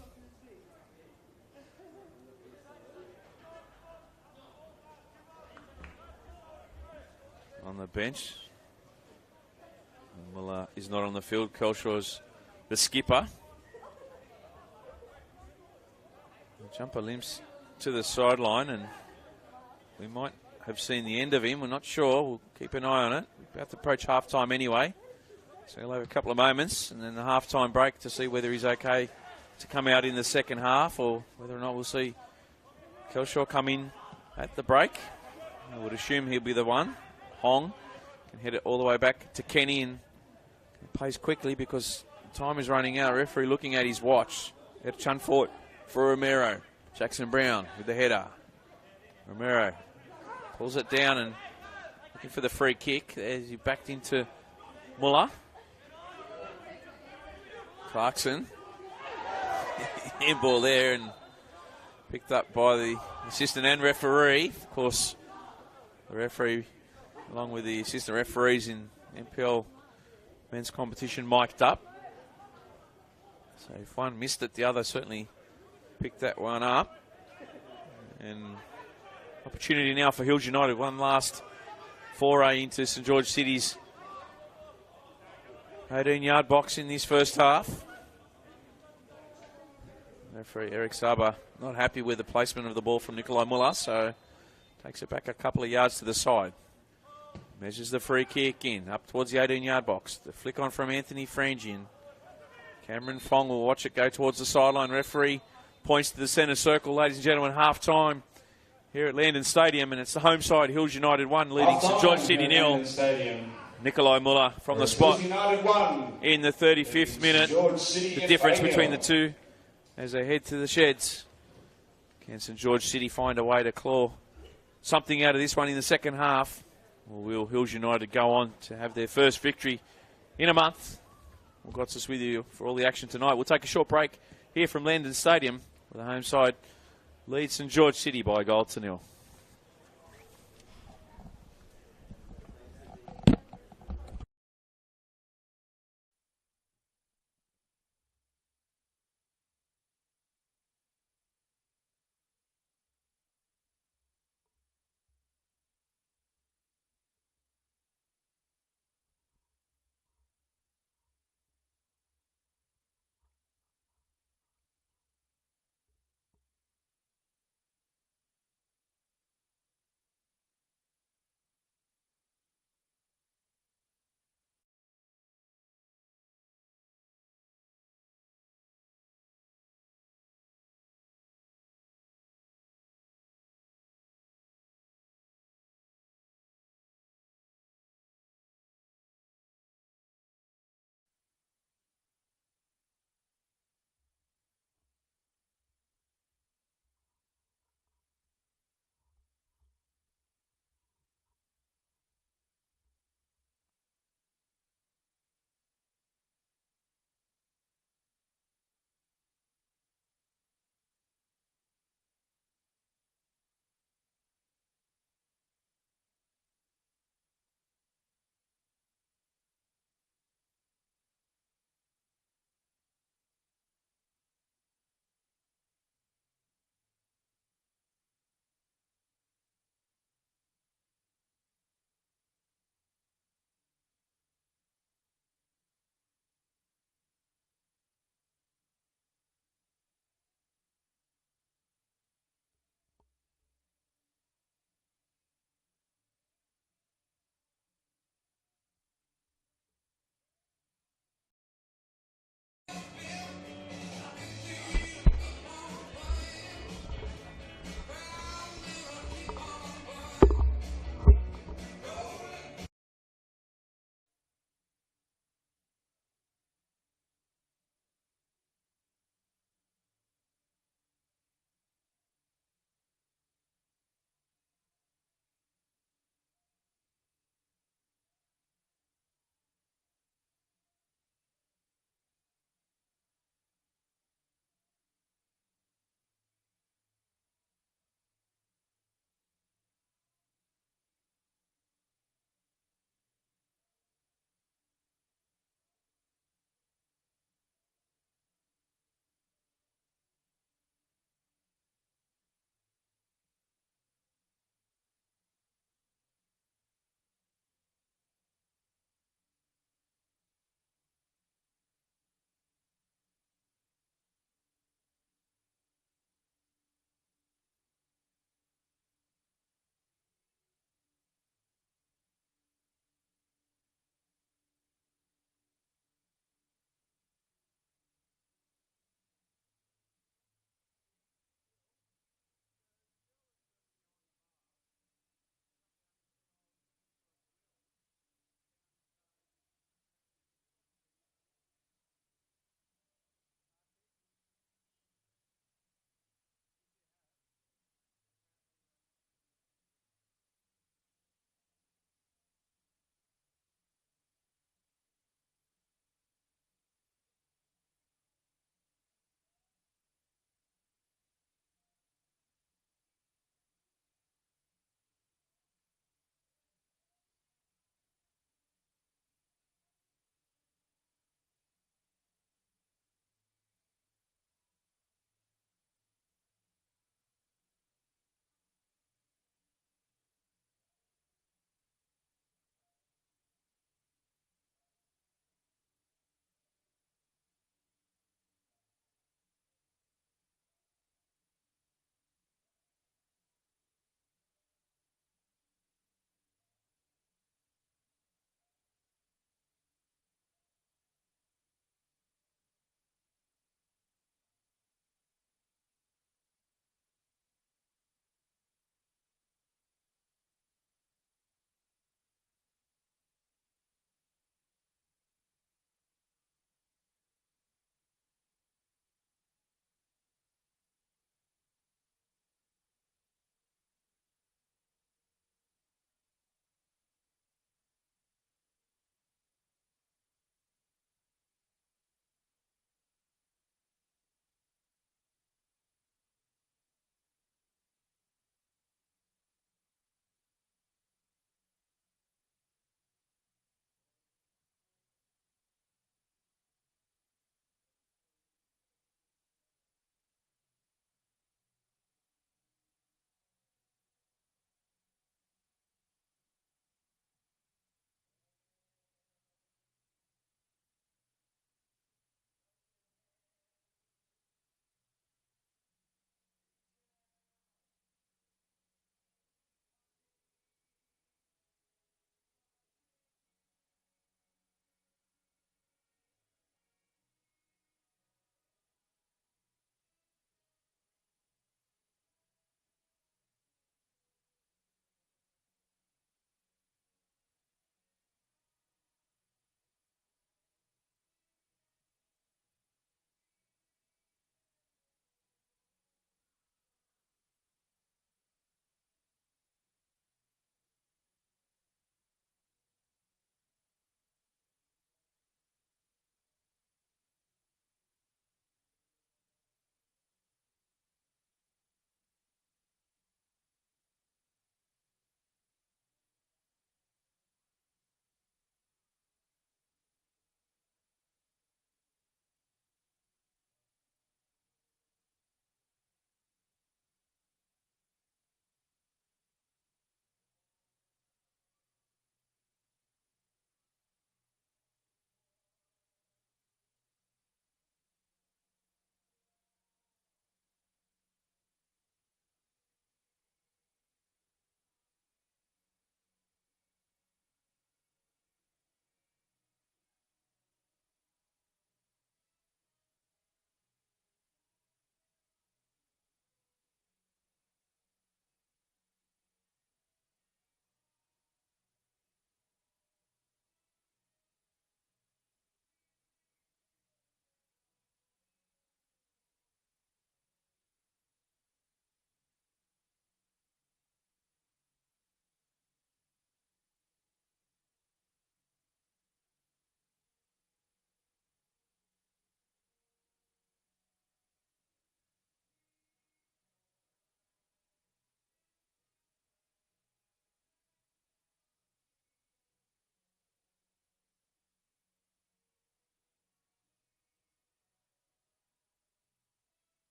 On the bench. Muller is not on the field. Kelshaw's the skipper. Jumper limps to the sideline, and we might have seen the end of him. We're not sure. We'll keep an eye on it. We're about to approach half-time anyway. So he'll have a couple of moments, and then the half-time break to see whether he's okay to come out in the second half, or whether or not we'll see Kelshaw come in at the break. I would assume he'll be the one. Hong can head it all the way back to Kenny, and plays quickly because time is running out. Referee looking at his watch. At Chun Fort for Romero. Jackson Brown with the header. Romero pulls it down and looking for the free kick. There's he backed into Muller. Clarkson. Handball there and picked up by the assistant and referee. Of course, the referee, along with the assistant referees in NPL men's competition, mic'd up. So if one missed it, the other certainly picked that one up. And opportunity now for Hills United. One last foray into St George City's 18-yard box in this first half. Referee Eric Saba not happy with the placement of the ball from Nikolai Muller, so takes it back a couple of yards to the side. Measures the free kick in, up towards the 18-yard box. The flick on from Anthony Frangian. Cameron Fong will watch it go towards the sideline. Referee points to the centre circle. Ladies and gentlemen, half-time here at Landon Stadium, and it's the home side, Hills United 1, leading St George City 0. Nikolai Muller from the spot in the 35th minute. The difference between the two as they head to the sheds. Can St George City find a way to claw something out of this one in the second half? Or will Hills United go on to have their first victory in a month We've got us with you for all the action tonight. We'll take a short break here from Landon Stadium, where the home side leads St George City by a goal to nil.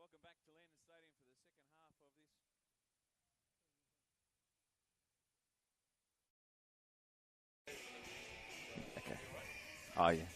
welcome back to Landon Stadium for the second half of this. Okay. Oh, yeah.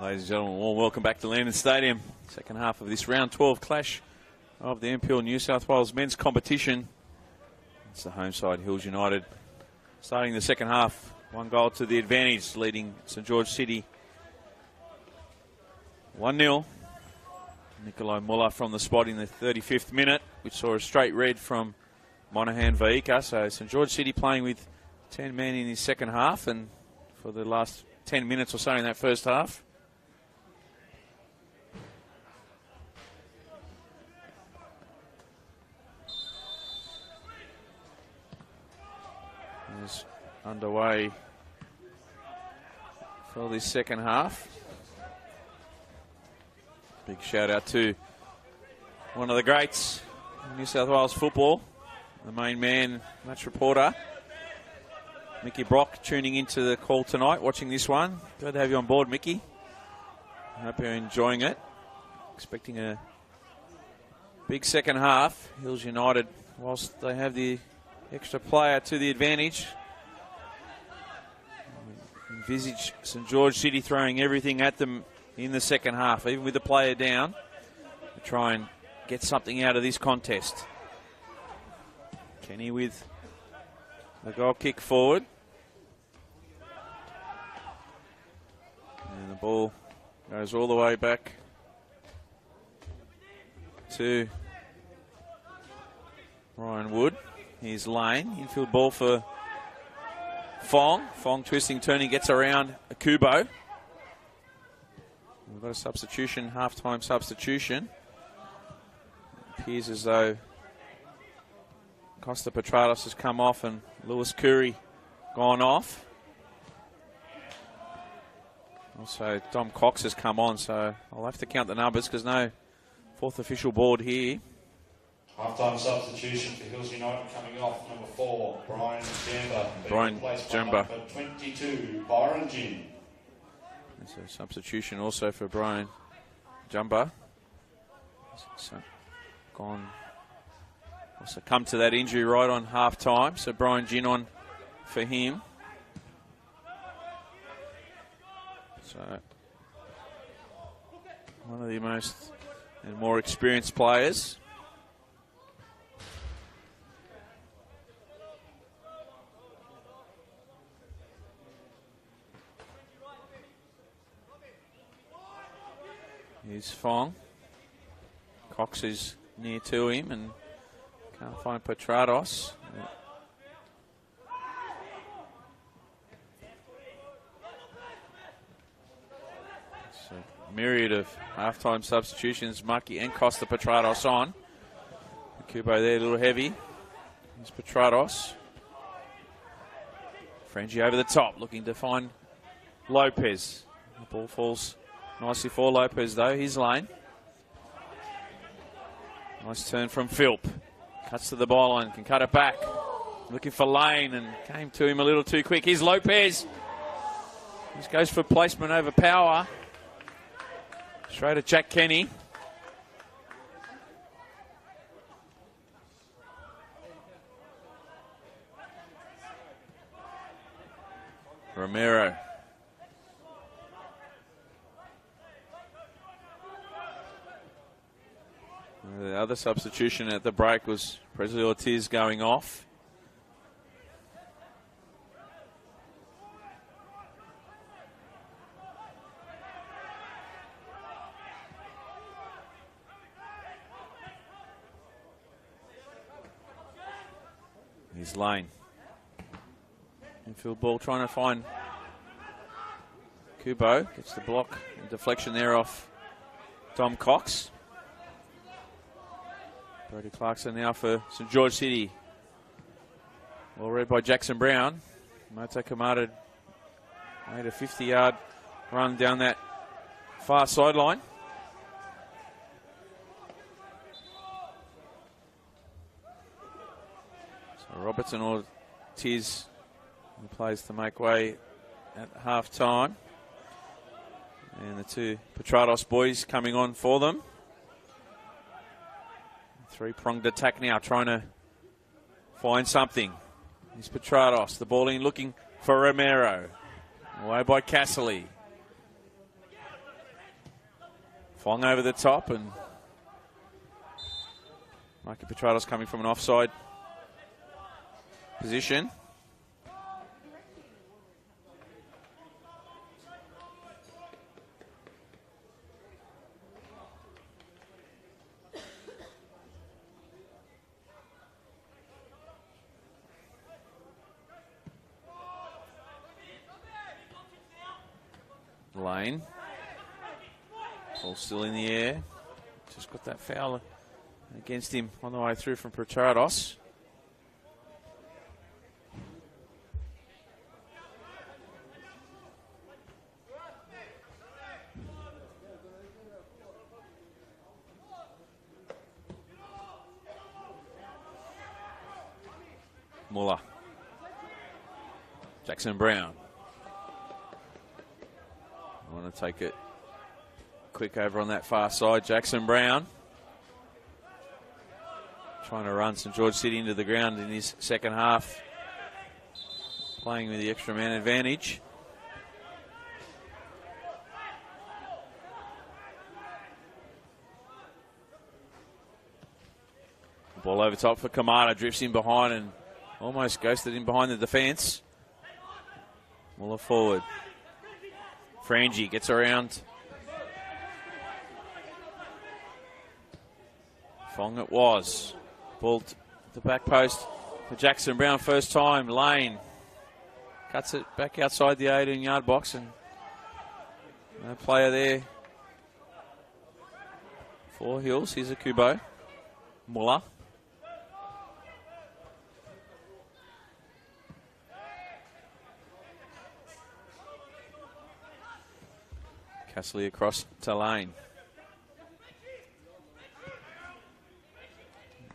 Ladies and gentlemen, warm welcome back to Landon Stadium. Second half of this round 12 clash of the NPL New South Wales men's competition. It's the home side, Hills United. Starting the second half, 1 goal to the advantage, leading St George City 1-0. Nikolai Muller from the spot in the 35th minute, which saw a straight red from Monahan Vaika. So St George City playing with 10 men in his second half, and for the last 10 minutes or so in that first half. Is underway for this second half. Big shout out to one of the greats in New South Wales football, the main man, match reporter, Mickey Brock, tuning into the call tonight, watching this one. Glad to have you on board, Mickey. I hope you're enjoying it. Expecting a big second half. Hills United, whilst they have the extra player to the advantage, envisage St George City throwing everything at them in the second half, even with the player down, to try and get something out of this contest. Kenny with the goal kick forward. And the ball goes all the way back to Ryan Wood. Here's Lane. Infield ball for Fong. Fong twisting, turning, gets around Akubo. We've got a substitution, half-time substitution. It appears as though Costa Petratos has come off and Lewis Curry gone off. Also, Dom Cox has come on, so I'll have to count the numbers because no fourth official board here. Half-time substitution for Hills United coming off, number 4, Brian Jamba. Brian Jamba. For 22, Byron Gin. There's a substitution also for Brian Jamba. So gone. Also come to that injury right on half-time, so Brian Gin on for him. So one of the most and more experienced players. Here's Fong. Cox is near to him and can't find Petratos. So myriad of half-time substitutions. Maki and Costa Petratos on. Kubo there, a little heavy. Here's Petratos. Frenzy over the top, looking to find Lopez. The ball falls nicely for Lopez, though. His lane. Nice turn from Philp. Cuts to the byline, can cut it back. Looking for Lane and came to him a little too quick. Here's Lopez. This goes for placement over power. Straight to Jack Kenny. Romero. The other substitution at the break was Presley Ortiz going off. Here's Lane. Infield ball trying to find Kubo. Gets the block and deflection there off Dom Cox. Brody Clarkson now for St George City. Well read by Jackson Brown. Moto Kamada made a 50-yard run down that far sideline. So Robertson Ortiz plays to make way at half time. And the two Petrados boys coming on for them. Three-pronged attack now, trying to find something. Here's Petrados, the ball in, looking for Romero. Away by Casserly. Fong over the top, and Mikey Petrados coming from an offside position. Lane. Ball still in the air. Just got that foul against him on the way through from Petrados. Muller. Jackson Brown. I want to take it quick over on that far side. Jackson Brown trying to run St George City into the ground in his second half, playing with the extra man advantage. Ball over top for Kamada, drifts in behind and almost ghosted in behind the defence. Muller forward. Frangie gets around. Fong it was. Ball to the back post for Jackson Brown. First time. Lane cuts it back outside the 18-yard box, and no player there for Hills. Here's a Kubo. Muller. Casserly across to Lane.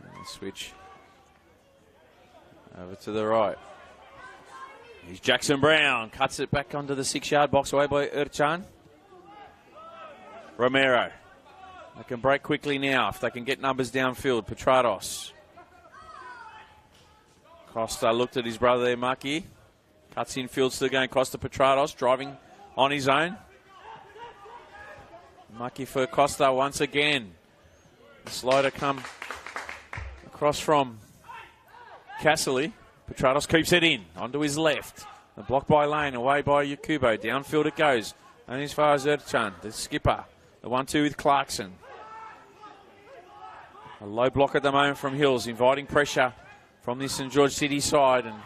And switch over to the right. Here's Jackson Brown. Cuts it back onto the 6-yard box, away by Urchan. Romero. They can break quickly now if they can get numbers downfield. Petrados. Costa looked at his brother there, Maki. Cuts infield, still going Costa. Petrados driving on his own. Maki for Costa once again. The slider come across from Casserly. Petrados keeps it in onto his left. The block by Lane, away by Yakubo. Downfield it goes. Only as far as Erchan, the skipper. The 1-2 with Clarkson. A low block at the moment from Hills, inviting pressure from the St George City side, and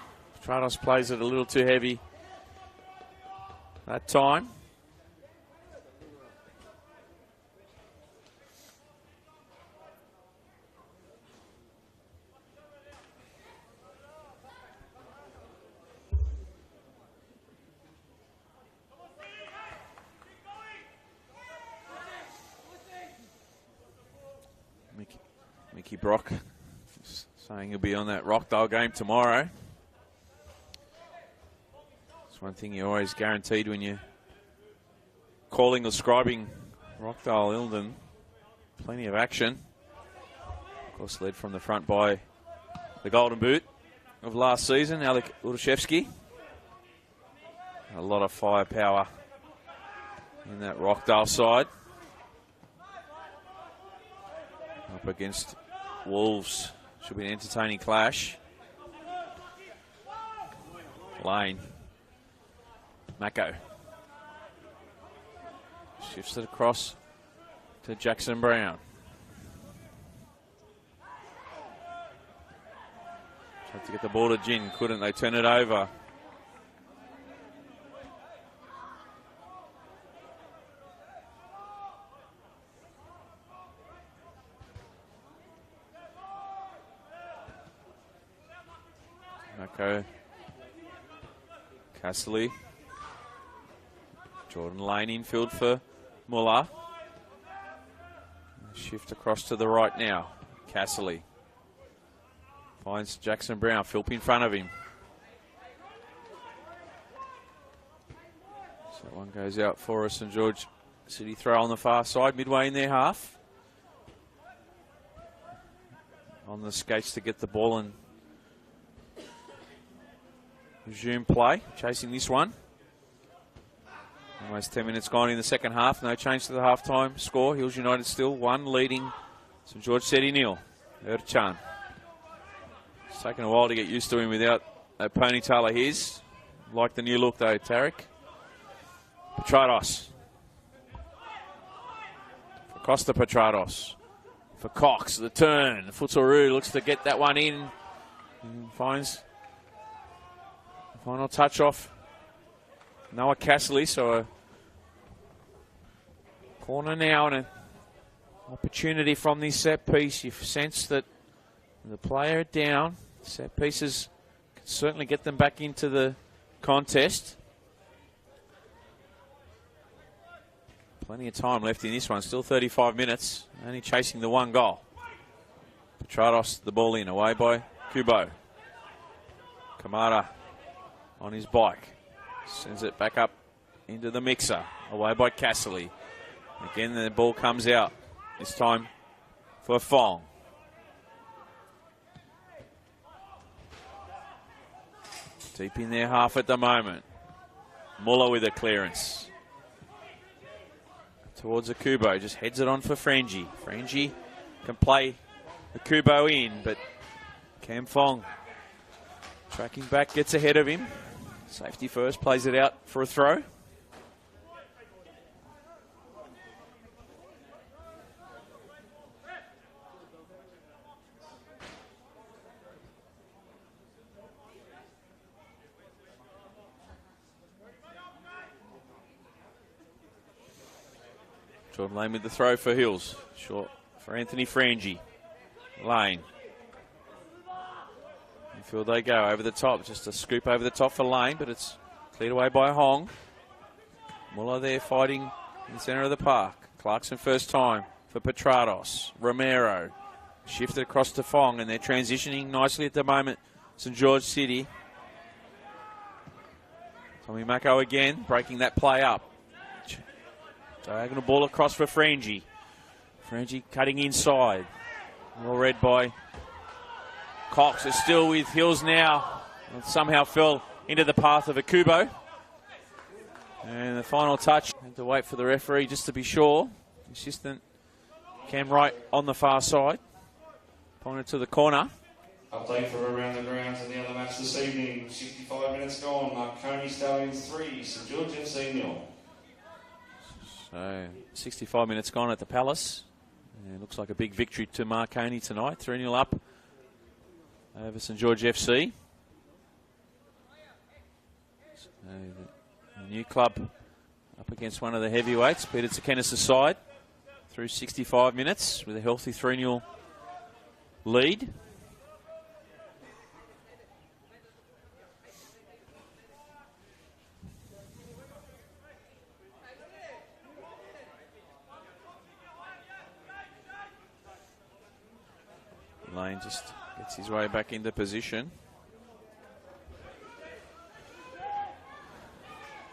Petrados plays it a little too heavy that time. Mickey Brock saying he'll be on that Rockdale game tomorrow. It's one thing you're always guaranteed when you're calling or scribing Rockdale Ilden. Plenty of action. Of course, led from the front by the Golden Boot of last season, Alec Udashevsky. A lot of firepower in that Rockdale side. Up against Wolves. Should be an entertaining clash. Lane. Mako. Shifts it across to Jackson Brown. Tried to get the ball to Jin. Couldn't. They turn it over. Kako. Casserly. Jordan Lane infield for Muller. Shift across to the right now. Casserly. Finds Jackson Brown. Philp in front of him. So that one goes out for a St George City throw on the far side, midway in their half. On the skates to get the ball and resume play. Chasing this one. Almost 10 minutes gone in the second half. No change to the halftime score. Hills United still 1, leading St George City 0. Erchan. It's taken a while to get used to him without that ponytail of his. Like the new look though, Tarek. Petrados. For Costa Petrados. For Cox, the turn. Futsaru looks to get that one in. And finds the final touch off Noah Casserly. So a corner now and an opportunity from this set piece. You sense that the player down. Set pieces can certainly get them back into the contest. Plenty of time left in this one. Still 35 minutes. Only chasing the one goal. Petrados, the ball in. Away by Kubo. Kamara on his bike. Sends it back up into the mixer. Away by Casserly. Again, the ball comes out. This time for Fong. Deep in their half at the moment. Muller with a clearance. Towards Akubo, just heads it on for Frangie. Frangie can play Akubo in, but Cam Fong tracking back, gets ahead of him. Safety first, plays it out for a throw. Jordan Lane with the throw for Hills. Short for Anthony Frangie. Lane. Infield they go, over the top. Just a scoop over the top for Lane, but it's cleared away by Hong. Muller there fighting in the centre of the park. Clarkson first time for Petrados. Romero. Shifted across to Fong, and they're transitioning nicely at the moment. St George City. Tommy Mako again, breaking that play up. Diagonal ball across for Frangie. Frangie cutting inside. Well read by Cox. Is still with Hills now. It somehow fell into the path of Akubo. And the final touch. Had to wait for the referee just to be sure. Assistant Cam Wright on the far side. Pointed to the corner. Update for around the grounds in the other match this evening. 65 minutes gone. Marconi Stallions 3, St George FC 0. So 65 minutes gone at the Palace. And it looks like a big victory to Marconi tonight. 3-0 up over St George FC. So the new club up against one of the heavyweights. Peter Tsakenis' side through 65 minutes with a healthy 3-0 lead. Lane just gets his way back into position.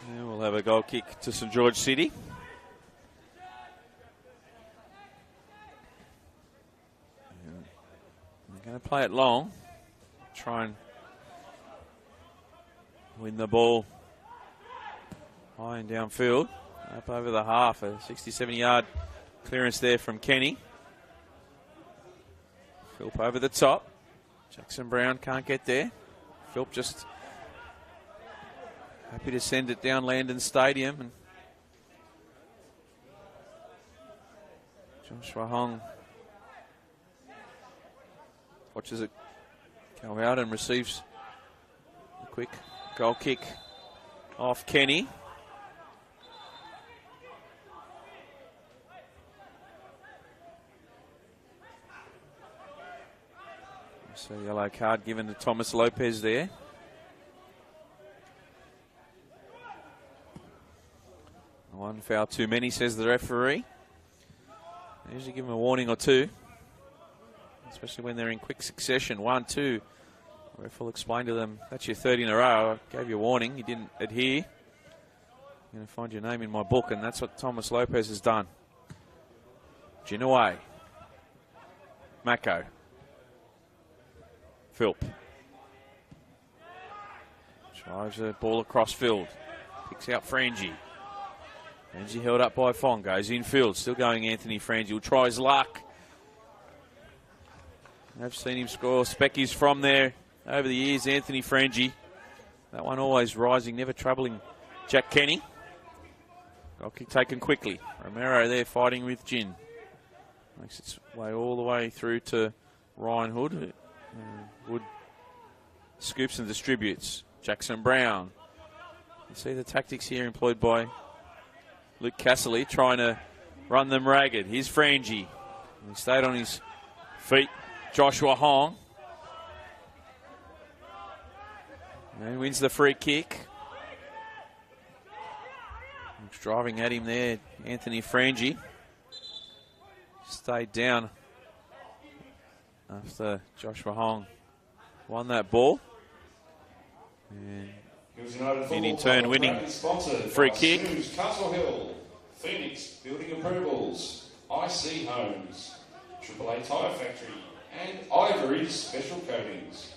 And we'll have a goal kick to St George City. And they're going to play it long. Try and win the ball high and downfield. Up over the half, a 60-70 yard clearance there from Kenny. Philp over the top. Jackson Brown can't get there. Philp just happy to send it down Landon Stadium. And Joshua Hong watches it go out and receives a quick goal kick off Kenny. So yellow card given to Thomas Lopez there. One foul too many, says the referee. They usually give them a warning or two, especially when they're in quick succession. 1, 2. The ref will explain to them, that's your third in a row. I gave you a warning. You didn't adhere. You're going to find your name in my book, and that's what Thomas Lopez has done. Ginaway. Mako. Philp. Drives the ball across field. Picks out Frangie. Frangie held up by Fong. Goes infield. Still going Anthony Frangie. Will try his luck. I've seen him score speckies from there over the years. Anthony Frangie. That one always rising, never troubling Jack Kenny. Goal kick taken quickly. Romero there fighting with Gin. Makes its way all the way through to Ryan Hood. Wood scoops and distributes. Jackson Brown. You see the tactics here employed by Luke Casserly, trying to run them ragged. Here's Frangie. He stayed on his feet. Joshua Hong. And wins the free kick. Driving at him there, Anthony Frangie. Stayed down after Joshua Hong won that ball. And in turn winning the free kick. Castle Hill, Phoenix Building Approvals, IC Homes, AAA Tyre Factory, and Ivory Special Coatings.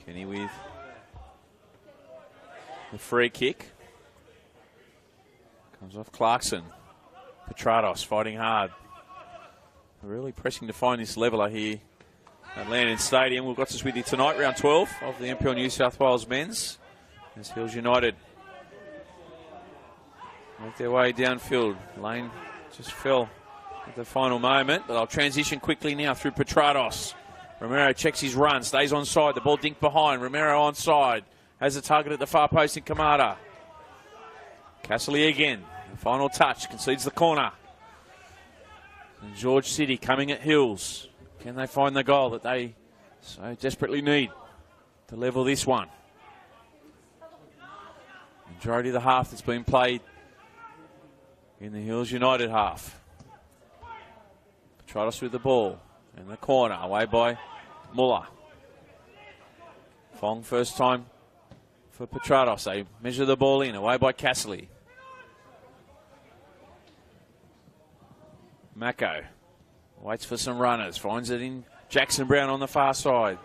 Kenny with the free kick. Comes off Clarkson. Petrados fighting hard. Really pressing to find this leveller here at Landon Stadium. We've got this with you tonight, round 12 of the NPL New South Wales men's. As Hills United make their way downfield. Lane just fell at the final moment, but I'll transition quickly now through Petrados. Romero checks his run, stays onside. The ball dinked behind. Romero onside. Has a target at the far post in Kamada. Casserly again. The final touch. Concedes the corner. And George City coming at Hills. Can they find the goal that they so desperately need to level this one? Majority of the half that's been played in the Hills United half. Petrados with the ball. In the corner. Away by Muller. Fong first time for Petrados. They measure the ball in. Away by Casserly. Mako waits for some runners. Finds it in Jackson Brown on the far side.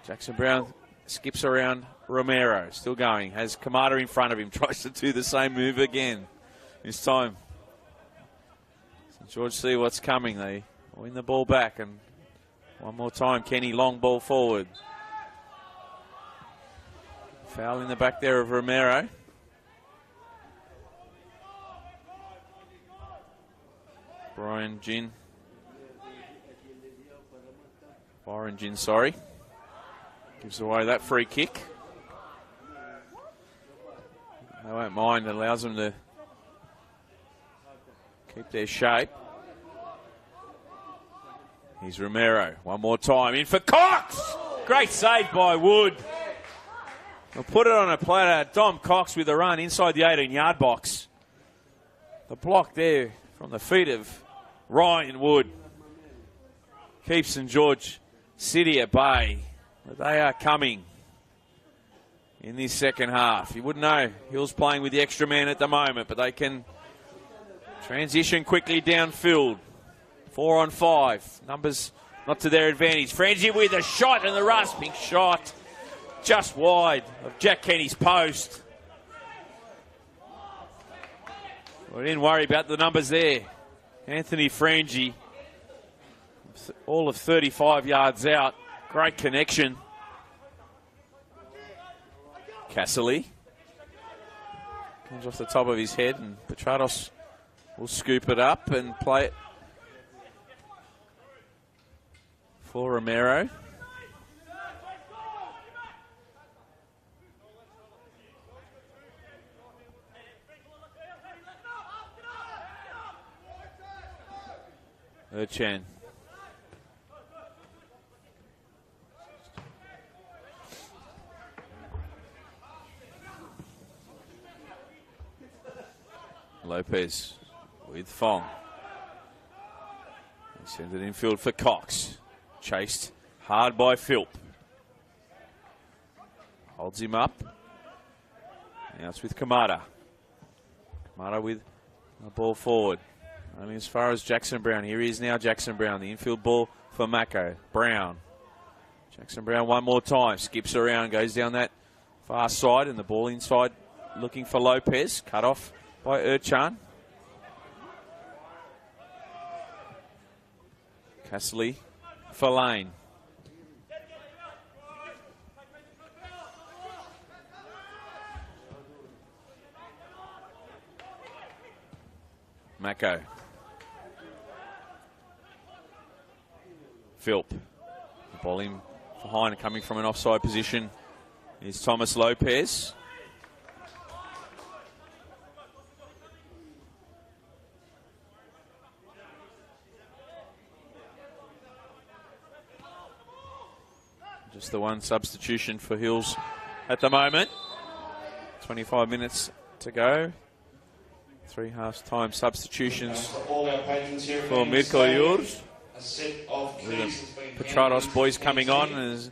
Jackson Brown skips around Romero. Still going. Has Kamada in front of him. Tries to do the same move again. This time. St. George see what's coming. They win the ball back. And one more time, Kenny, long ball forward. Foul in the back there of Romero. Byron Gin, sorry. Gives away that free kick. They won't mind. It allows them to keep their shape. Here's Romero. One more time. In for Cox! Great save by Wood. They'll put it on a platter. Dom Cox with a run inside the 18-yard box. The block there from the feet of Ryan Wood keeps St. George City at bay. But they are coming in this second half. You wouldn't know. Hill's playing with the extra man at the moment, but they can transition quickly downfield. 4 on 5. Numbers not to their advantage. Frangie with a shot and the rasping shot just wide of Jack Kenny's post. We didn't worry about the numbers there. Anthony Frangie, all of 35 yards out. Great connection. Casserly comes off the top of his head, and Petrados will scoop it up and play it for Romero. Urchan. Lopez with Fong. He sends it infield for Cox. Chased hard by Philp. Holds him up. Now it's with Kamada. Kamada with a ball forward. Only as far as Jackson Brown. Here he is now, Jackson Brown. The infield ball for Mako. Brown. Jackson Brown one more time. Skips around, goes down that far side, and the ball inside looking for Lopez. Cut off by Urchan. Castley for Lane. Mako. Philp. The ball in behind, coming from an offside position is Thomas Lopez. Just the one substitution for Hills at the moment. 25 minutes to go. 3 half-time substitutions for Mirko. With the Petrados boys coming on, as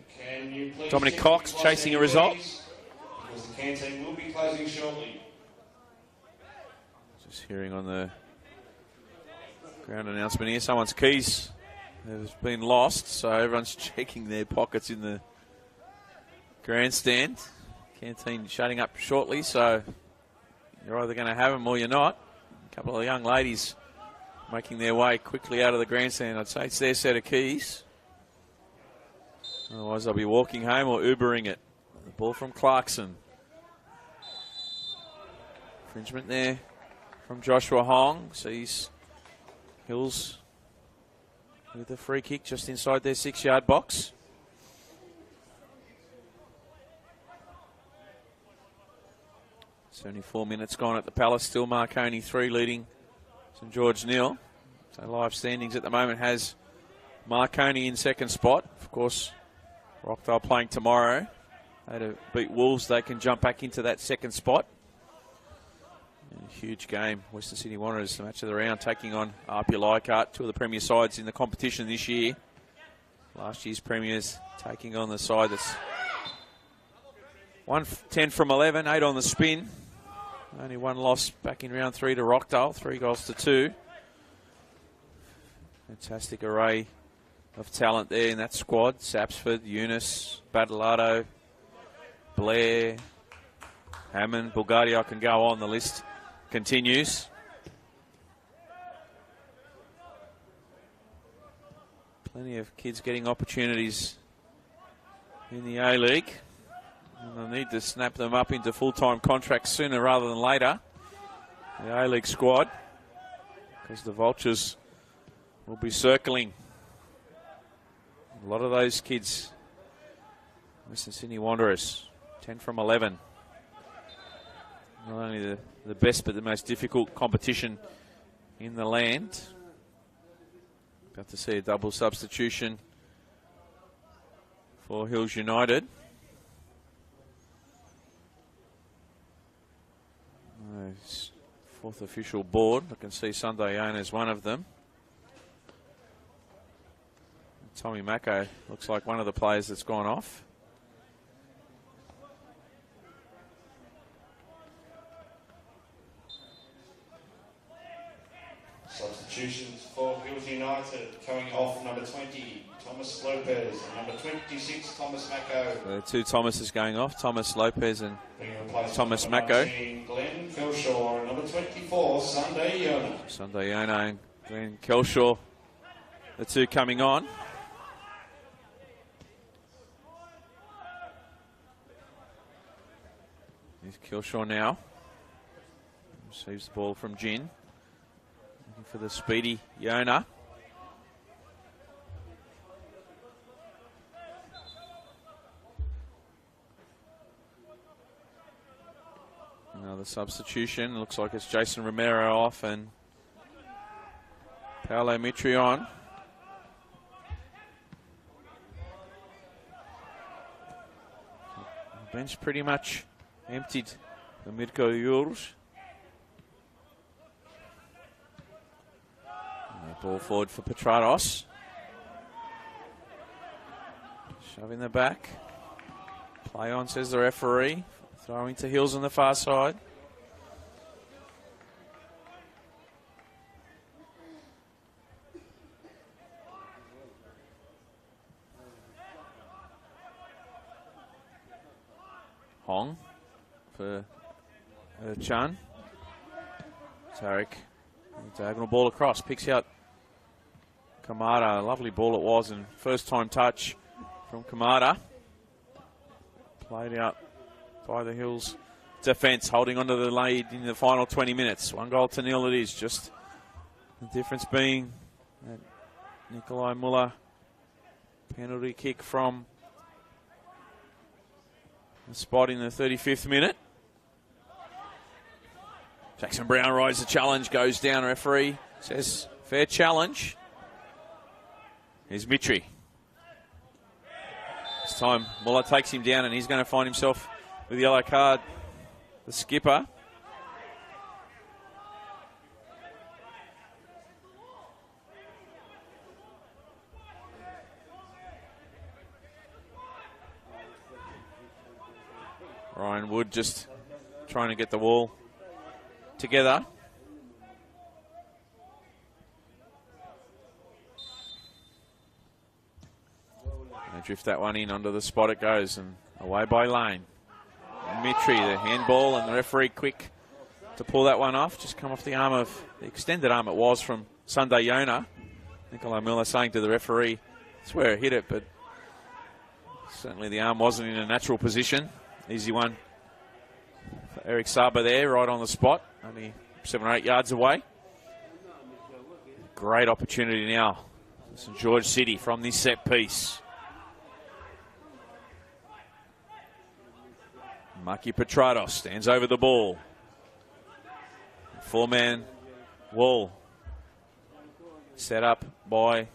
Dominic Cox chasing a result. Because the canteen will be closing shortly. Just hearing on the ground announcement here, someone's keys have been lost, so everyone's checking their pockets in the grandstand. Canteen shutting up shortly, so you're either going to have them or you're not. A couple of young ladies making their way quickly out of the grandstand. I'd say it's their set of keys. Otherwise, they'll be walking home or Ubering it. The ball from Clarkson. Infringement there from Joshua Hong. Sees Hills with a free kick just inside their 6-yard box. .74 minutes gone at the Palace. Still Marconi 3 leading St George nil. So live standings at the moment has Marconi in second spot. Of course, Rockdale playing tomorrow. They to beat Wolves, they can jump back into that second spot. And a huge game. Western Sydney Wanderers, the match of the round, taking on Apia Leichhardt, 2 of the premier sides in the competition this year. Last year's premiers taking on the side that's 10 from 11, 8 on the spin. Only one loss back in round 3 to Rockdale, 3-2. Fantastic array of talent there in that squad. Sapsford, Eunice, Battleado, Blair, Hammond, Bulgaria. I can go on, the list continues. Plenty of kids getting opportunities in the A-League. And they'll need to snap them up into full-time contracts sooner rather than later. The A-League squad, because the Vultures will be circling a lot of those kids. Western Sydney Wanderers, 10 from 11. Not only the best, but the most difficult competition in the land. About to see a double substitution for Hills United. Fourth official board. I can see Sunday Own as one of them. Tommy Mako looks like one of the players that's gone off. Substitutions for Hills United. Coming off, number 20, Thomas Lopez, and number 26, Thomas Mako. 2 Thomases going off, Thomas Lopez and Thomas Mako. 19, Glenn Kelshaw, and number 24, Sunday Yono. Sunday Yono and Glenn Kelshaw, the 2 coming on. Here's Kelshaw now. Receives the ball from Gin. for the speedy Yona. Another substitution. Looks like it's Jason Romero off and Paolo Mitri on. Bench pretty much emptied for Mirko Jules. Ball forward for Petrados. Shoving the back. Play on, says the referee. Throwing to Hills on the far side. Hong for Chan. Tarek. Diagonal ball across. Picks out Kamada. Lovely ball it was, and first time touch from Kamada. Played out by the Hills defence, holding onto the lead in the final 20 minutes. 1-0 it is. Just the difference being that Nikolai Muller penalty kick from the spot in the 35th minute. Jackson Brown rides the challenge, goes down. Referee says fair challenge. Here's Mitri. This time Muller takes him down and he's going to find himself with the yellow card. The skipper. Ryan Wood just trying to get the wall together. They drift that one in onto the spot it goes, and away by Lane. Mitri, the handball, and the referee quick to pull that one off. Just come off the arm of, the extended arm it was from Sunday Yona. Nikolai Miller saying to the referee, it's where it hit it, but certainly the arm wasn't in a natural position. Easy one for Eric Saba there, right on the spot, only 7 or 8 yards away. Great opportunity now for St George City from this set piece. Maki Petrados stands over the ball. 4-man wall set up by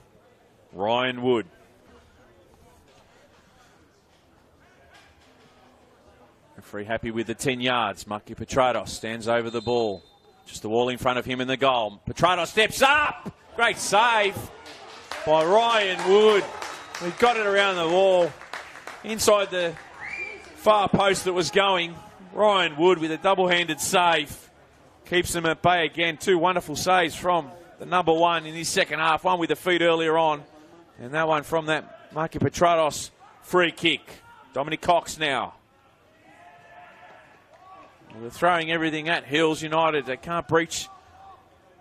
Ryan Wood. Referee happy with the 10 yards. Maki Petrados stands over the ball. Just the wall in front of him in the goal. Petrados steps up. Great save by Ryan Wood. He got it around the wall. Inside the far post that was going. Ryan Wood with a double-handed save. Keeps them at bay again. 2 wonderful saves from the number 1 in his second half. One with the feet earlier on. And that one from that Maki Petrados free kick. Dominic Cox now. They're throwing everything at Hills United. They can't breach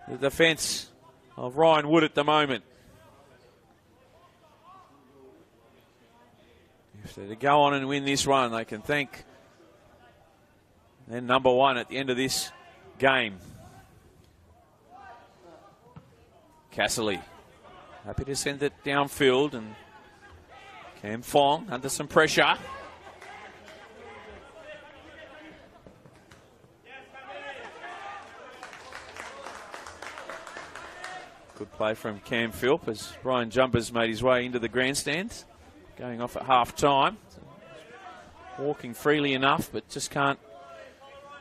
the defence of Ryan Wood at the moment. If they're to go on and win this one, they can thank their number 1 at the end of this game. Casserly happy to send it downfield, and Cam Fong under some pressure. Good play from Cam Philp as Ryan Jumpers made his way into the grandstand. Going off at half time. Walking freely enough, but just can't.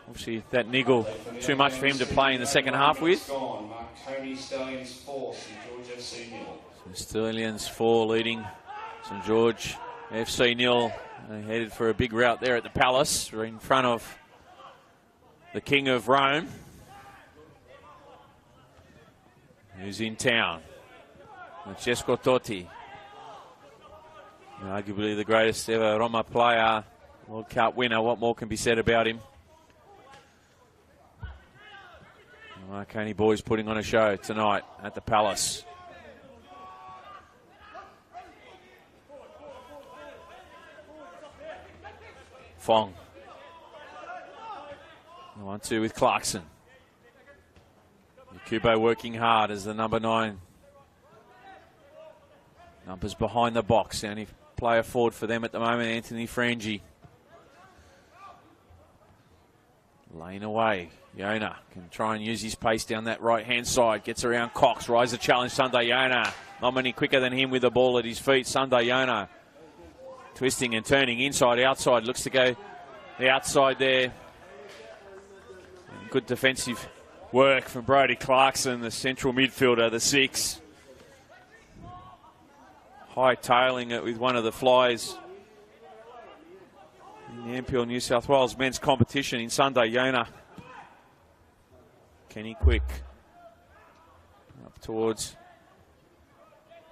Obviously, that niggle too much for him to play in the second half with. Stallions 4, St George FC 0. Stallions 4 leading St George FC 0. Headed for a big rout there at the Palace. We're in front of the King of Rome, who's in town. Francesco Totti. Arguably the greatest ever Roma player, World Cup winner. What more can be said about him? The Marconi boys putting on a show tonight at the Palace. Fong. 1-2 with Clarkson. Kubo working hard as the number 9. Numbers behind the box. The only player forward for them at the moment, Anthony Frangi. Lane away. Yona can try and use his pace down that right-hand side. Gets around Cox. Rise the challenge. Sunday Yona. Not many quicker than him with the ball at his feet. Sunday Yona twisting and turning inside, outside. Looks to go the outside there. And good defensive work from Brodie Clarkson, the central midfielder, the 6. High-tailing it with one of the flies in the NPL New South Wales men's competition in Sunday Yona. Kenny Quick up towards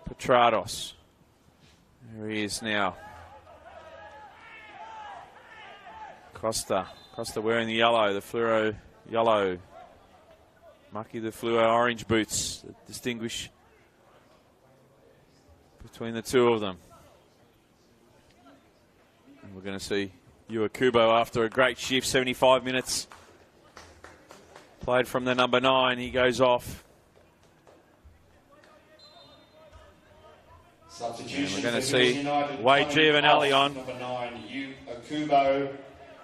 Petrados. There he is now. Costa wearing the yellow, the fluoro yellow. Mucky the fluoro orange boots that distinguish between the two of them. And we're going to see Ua Kubo after a great shift, 75 minutes. Played from the number 9, he goes off. Substitution. And we're going to see Wade Giovanelli on. Number 9, Ua Kubo,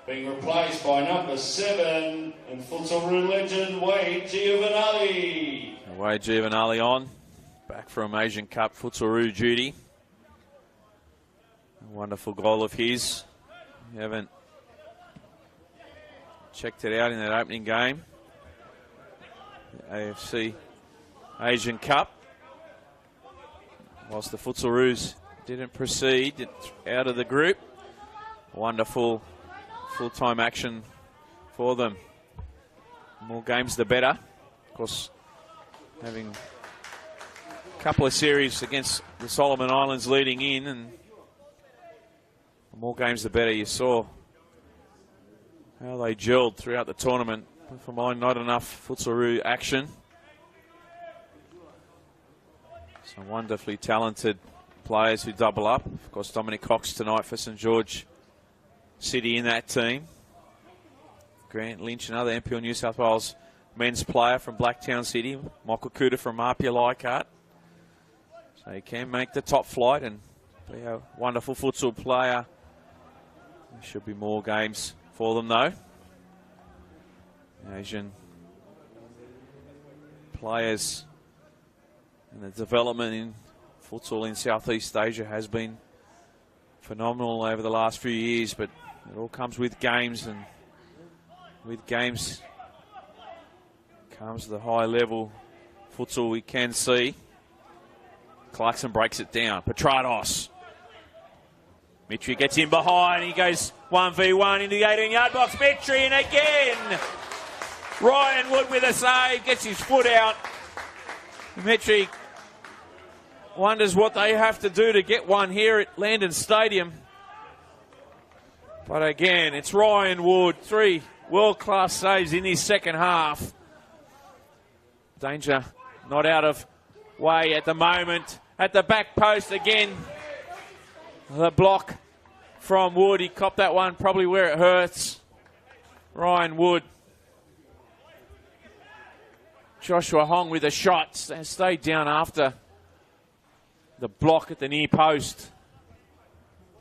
being replaced by number 7 and futsal legend Wade Giovanelli. Wade Giovanelli on. Back from Asian Cup Futsalroo duty. A wonderful goal of his. You haven't checked it out in that opening game. The AFC Asian Cup. Whilst the Futsalroos didn't proceed out of the group. Wonderful full-time action for them. More games the better. Of course, having a couple of series against the Solomon Islands leading in, and the more games the better. You saw how they gelled throughout the tournament. But for mine, not enough Futsalroo action. Some wonderfully talented players who double up. Of course, Dominic Cox tonight for St George City in that team. Grant Lynch, another NPL New South Wales men's player from Blacktown City. Michael Cooter from Apia Leichhardt. So he can make the top flight and be a wonderful futsal player. There should be more games for them though. Asian players and the development in futsal in Southeast Asia has been phenomenal over the last few years, but it all comes with games, and with games comes the high level futsal we can see. Clarkson breaks it down. Petrados. Mitri gets in behind. He goes 1v1 into the 18-yard box. Mitri, and again Ryan Wood with a save. Gets his foot out. Mitri wonders what they have to do to get one here at Landon Stadium. But again, it's Ryan Wood. 3 world-class saves in his second half. Danger not out of way at the moment. At the back post again. The block from Wood. He copped that one probably where it hurts. Ryan Wood. Joshua Hong with a shot. Stayed down after the block at the near post.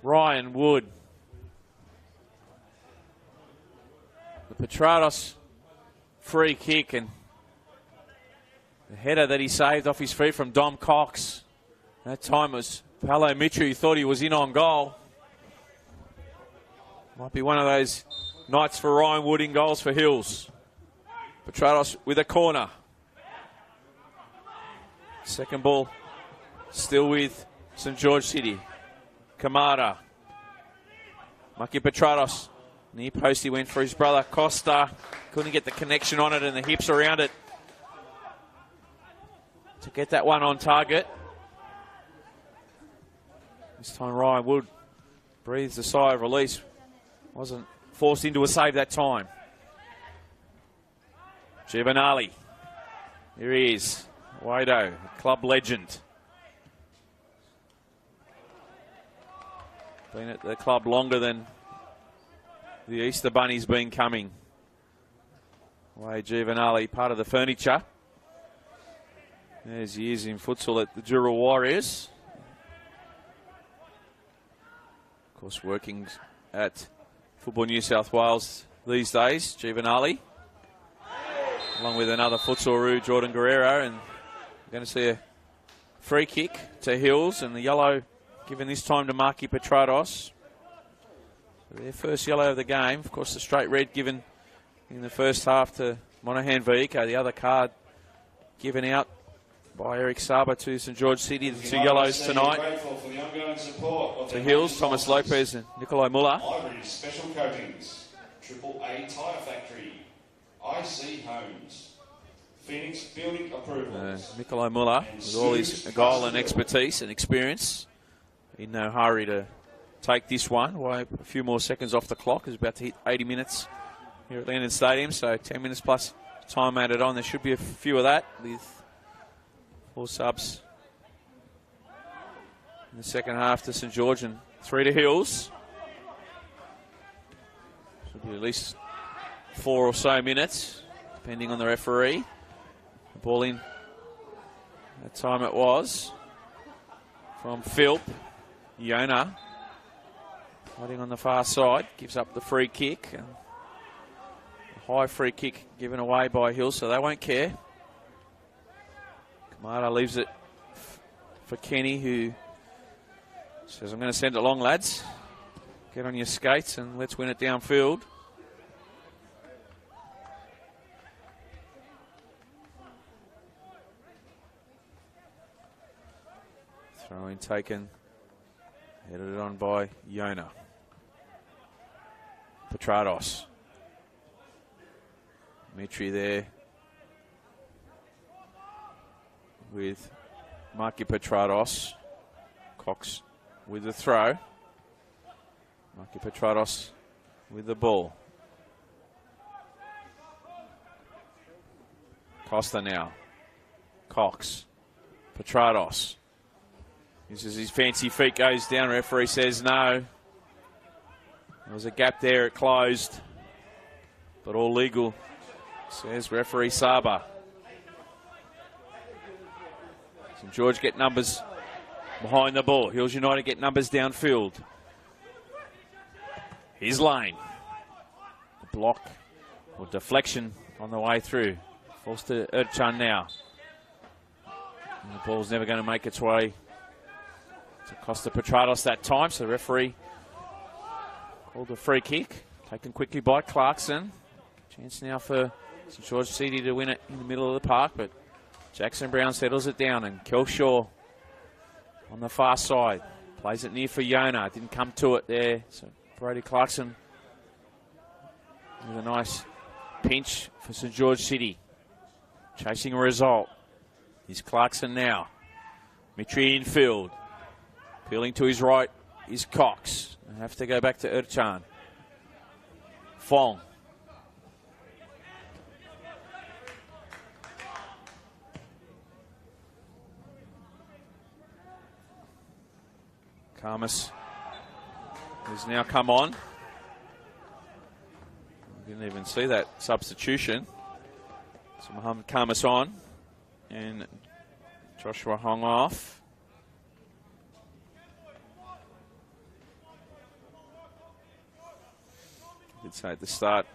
Ryan Wood. The Petrados free kick, and the header that he saved off his feet from Dom Cox. That time was Paolo Mitri, who thought he was in on goal. Might be one of those nights for Ryan Wood in goals for Hills. Petrados with a corner. Second ball still with St George City. Kamara. Maki Petrados. Near post, he went for his brother Costa. Couldn't get the connection on it and the hips around it to get that one on target. This time Ryan Wood breathes a sigh of release. Wasn't forced into a save that time. Giovanelli. Here he is. Wado, club legend. Been at the club longer than the Easter Bunny's been coming. Wade Giovanelli, part of the furniture. as he is in futsal at the Jura Warriors. Of course, working at Football New South Wales these days, Giovanali, along with another futsalru, Jordan Guerrero, and we're going to see a free kick to Hills, and the yellow given this time to Marky Petrados. Their first yellow of the game. Of course, the straight red given in the first half to Monaghan Vico. The other card given out by Eric Saba to St George City. The two yellows tonight to Hills, Thomas Lopez and Nikolai Muller. Ivory Special Coatings, Triple A Tyre Factory, IC Homes, Phoenix Building Approvals. Nikolai Muller, with all his goal and expertise and experience, in no hurry to take this one. Why, a few more seconds off the clock. Is about to hit 80 minutes here at Landon Stadium, so 10 minutes plus time added on. There should be a few of that with 4 subs in the second half to St George and 3 to Hills. Should be at least 4 or so minutes, depending on the referee. The ball in that time it was from Philp. Yona, hiding on the far side, gives up the free kick. And a high free kick given away by Hill, so they won't care. Kamada leaves it for Kenny, who says, I'm going to send it long, lads. Get on your skates and let's win it downfield. Throw in taken. Headed on by Yona. Petrados. Mitri there with Marky Petrados. Cox with the throw. Marky Petrados with the ball. Costa now. Cox. Petrados. Uses his fancy feet, goes down. Referee says no. There was a gap there, it closed. But all legal, says referee Saba. St George get numbers behind the ball. Hills United get numbers downfield. Here's Lane. The block or deflection on the way through. Falls to Erchan now. And the ball's never going to make its way to Costa Petrados that time, so the referee called a free kick. Taken quickly by Clarkson. Chance now for St George City to win it in the middle of the park, but Jackson Brown settles it down, and Kelshaw on the far side. Plays it near for Yona. Didn't come to it there, so Brody Clarkson with a nice pinch for St George City. Chasing a result. Here's Clarkson now. Mitri infield. Peeling to his right is Cox. They have to go back to Erchan. Fong. Karmas has now come on. Didn't even see that substitution. So Mohamed Karmas on. And Joshua Hong off. I did say at the start,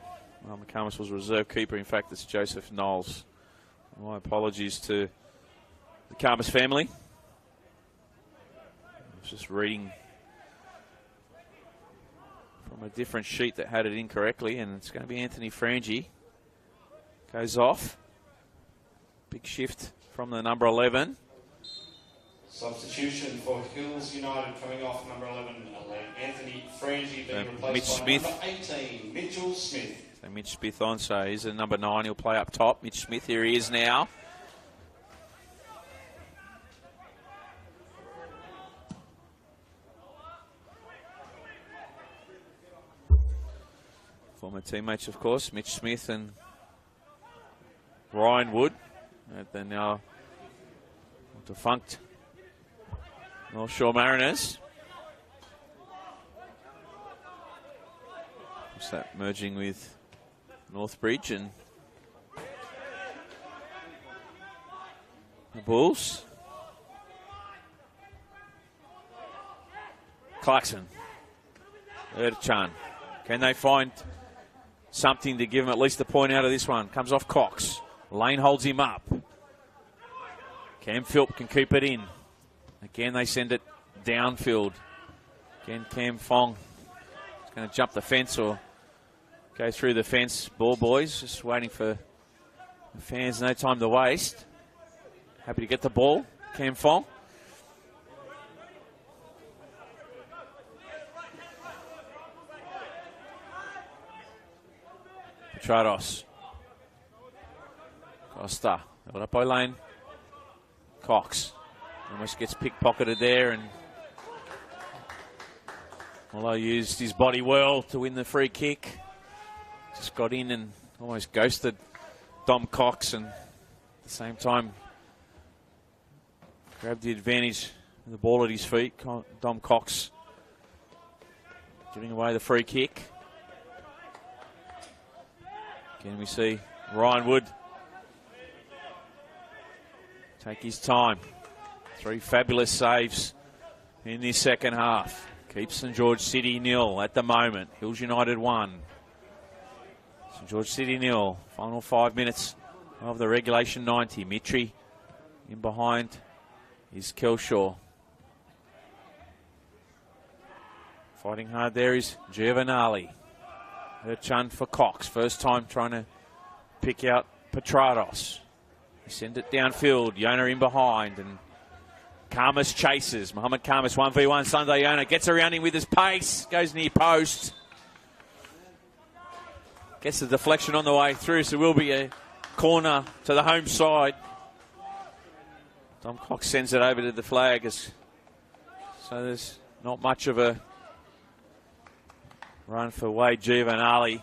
McCarmus was a reserve keeper. In fact, it's Joseph Knowles. My apologies to the Karmas family. I was just reading from a different sheet that had it incorrectly, and it's going to be Anthony Frangi. Goes off. Big shift from the number 11. Substitution for Hills United coming off number 11, Anthony Frangi being replaced Mitch by Smith. number 18, Mitchell Smith. So Mitch Smith on, so he's a number 9. He'll play up top. Mitch Smith, here he is now. Former teammates, of course, Mitch Smith and Ryan Wood. They're now defunct North Shore Mariners. What's that, merging with Northbridge, and The Bulls. Clarkson. Erdchan. Can they find something to give him at least a point out of this one? Comes off Cox. Lane holds him up. Cam Philp can keep it in. Again, they send it downfield. Again, Cam Fong is going to jump the fence or go through the fence. Ball boys just waiting for the fans. No time to waste. Happy to get the ball. Cam Fong. Petrados. Costa. Held up by Lane. Cox. Almost gets pickpocketed there, and Mollo used his body well to win the free kick. Just got in and almost ghosted Dom Cox, and at the same time grabbed the advantage with the ball at his feet. Dom Cox giving away the free kick. Again, we see Ryan Wood take his time. 3 fabulous saves in this second half. Keeps St George City 0 at the moment. Hills United 1. St George City 0. Final 5 minutes of the regulation 90. Mitri in behind is Kelshaw. Fighting hard there is Giovanali. Herchun for Cox. First time trying to pick out Petrados. They send it downfield. Yona in behind, and Karmas chases. Mohammed Karmas 1v1. Sunday Yona gets around him with his pace. Goes near post. Gets the deflection on the way through, so it will be a corner to the home side. Dom Cox sends it over to the flag. So there's not much of a run for Wade Giovanali.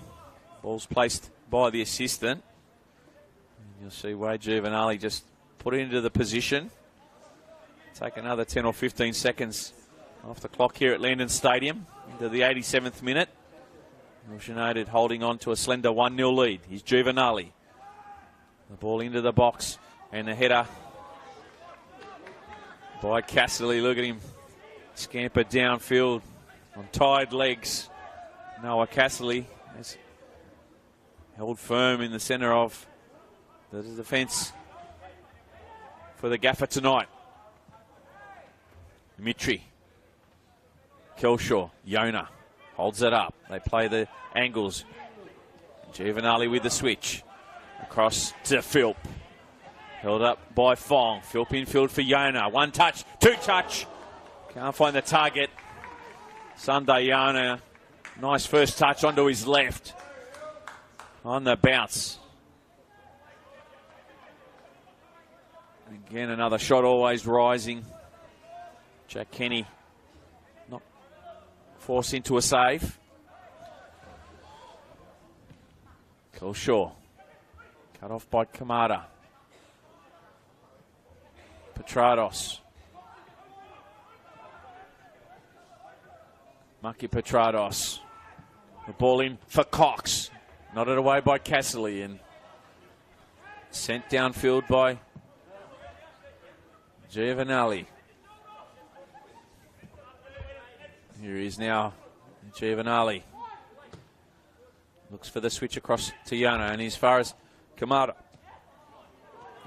Ball's placed by the assistant. You'll see Wade Giovanali just put it into the position. Take another 10 or 15 seconds off the clock here at Landon Stadium into the 87th minute. Hills United holding on to a slender 1-0 lead. Here's Giovanali. The ball into the box and the header by Cassidy. Look at him scamper downfield on tired legs. Noah Cassidy has held firm in the centre of the defence for the gaffer tonight. Mitri. Kelshaw. Yona holds it up. They play the angles. Giovanali with the switch. Across to Philp. Held up by Fong. Philp infield for Yona. 1 touch. 2 touch. Can't find the target. Sunday Yona. Nice first touch onto his left. On the bounce. Again, another shot always rising. Jack Kenny not forced into a save. Kelshaw. Cut off by Kamada. Petrados. Maki Petrados. The ball in for Cox. Nodded away by Cassidy and sent downfield by Giovanali. Here he is now, Giovanali. Looks for the switch across to Yona, and as far as Kamada.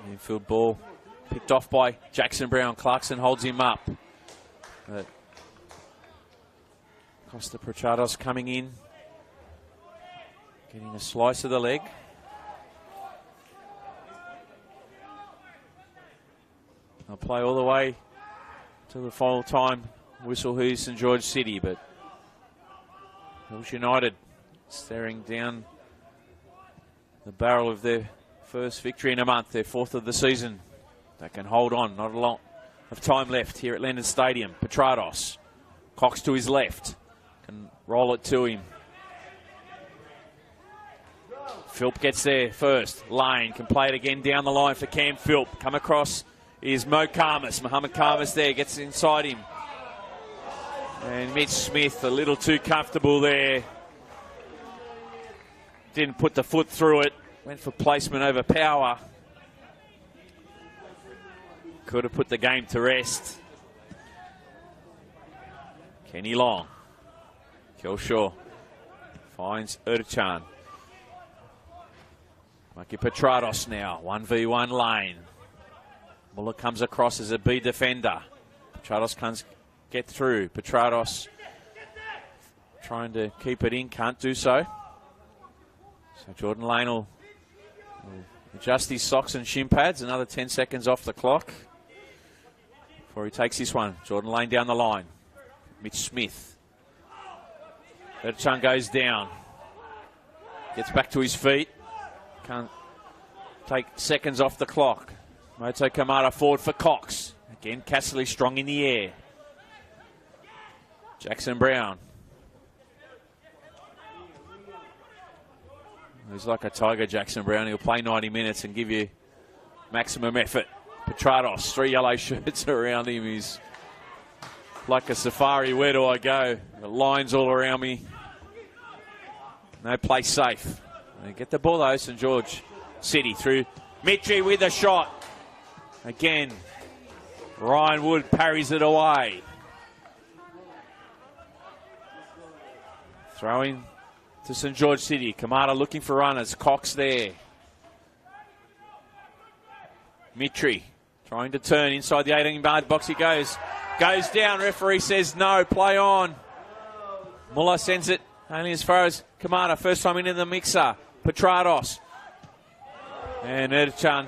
Infield ball picked off by Jackson Brown. Clarkson holds him up. But Costa Petrados coming in. Getting a slice of the leg. They'll play all the way to the final time whistle. Who's St George City, but Hills United staring down the barrel of their first victory in a month, their 4th of the season. They can hold on. Not a lot of time left here at Landon Stadium. Petrados. Cox to his left. Can roll it to him. Philp gets there first. Lane can play it again down the line for Cam Philp. Come across is Mo Karmas. Mohammed Karmas there, gets inside him. And Mitch Smith a little too comfortable there. Didn't put the foot through it. Went for placement over power. could have put the game to rest. Kenny Long. Kelshaw finds Erchan. Maki Petrados now, 1v1 lane. Muller comes across as a B defender. Petrados can't get through. Petrados trying to keep it in, can't do so. So Jordan Lane will adjust his socks and shin pads. Another 10 seconds off the clock before he takes this one. Jordan Lane down the line. Mitch Smith. Erchan goes down. Gets back to his feet. Can't take seconds off the clock. Moto Kamara forward for Cox. Again, Casserly strong in the air. Jackson Brown. He's like a tiger, Jackson Brown. He'll play 90 minutes and give you maximum effort. Petrados, 3 yellow shirts around him. He's like a safari. Where do I go? The lines all around me. No place safe. They get the ball though, St George City through Mitri with a shot. Again, Ryan Wood parries it away. Throwing to St George City. Kamara looking for runners. Cox there. Mitri trying to turn inside the 18-yard box. He goes down. Referee says no. Play on. Muller sends it only as far as Kamara. First time into the mixer. Petrados. And Erchan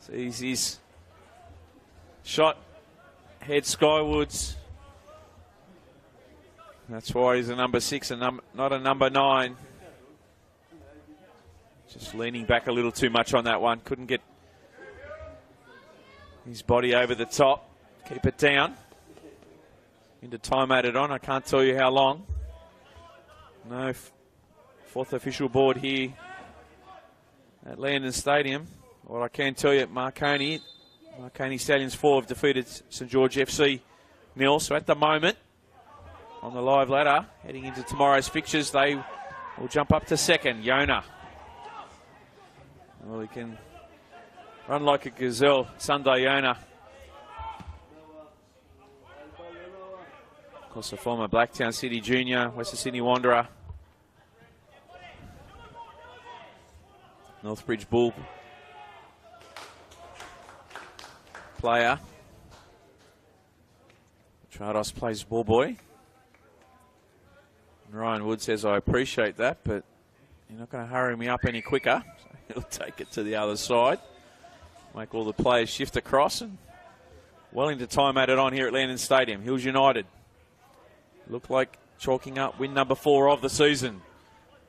sees his shot. Head skywards. That's why he's a number 6 and not a number 9. Just leaning back a little too much on that one. Couldn't get his body over the top. Keep it down. Into time added on. I can't tell you how long. No fourth official board here at Landon Stadium. What I can tell you at Marconi Stadium's 4 have defeated St George FC 0. So at the moment, on the live ladder, heading into tomorrow's fixtures, they will jump up to 2nd. Yona. Well, he can run like a gazelle. Sunday Yona. Of course, a former Blacktown City junior, Western Sydney Wanderer. Northbridge Bull player. Trados plays ball boy. Ryan Wood says, I appreciate that, but you're not going to hurry me up any quicker. So he'll take it to the other side. Make all the players shift across. And well into time added on here at Landon Stadium. Hills United look like chalking up win number 4 of the season.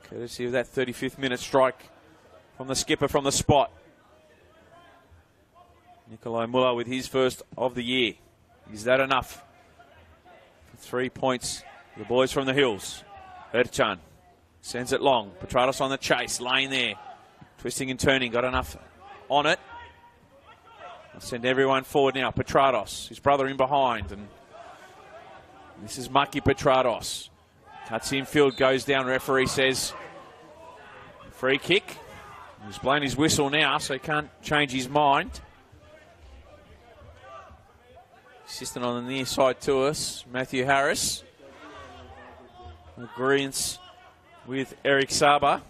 Courtesy of that 35th minute strike from the skipper from the spot. Nikolai Muller with his first of the year. Is that enough? For 3 points, the boys from the Hills. Erchan sends it long. Petrados on the chase, laying there. Twisting and turning, got enough on it. I'll send everyone forward now. Petrados, his brother in behind. And this is Maki Petrados. Cuts infield, goes down. Referee says free kick. He's blown his whistle now, so he can't change his mind. Assistant on the near side to us, Matthew Harris. Agreements with Eric Saba.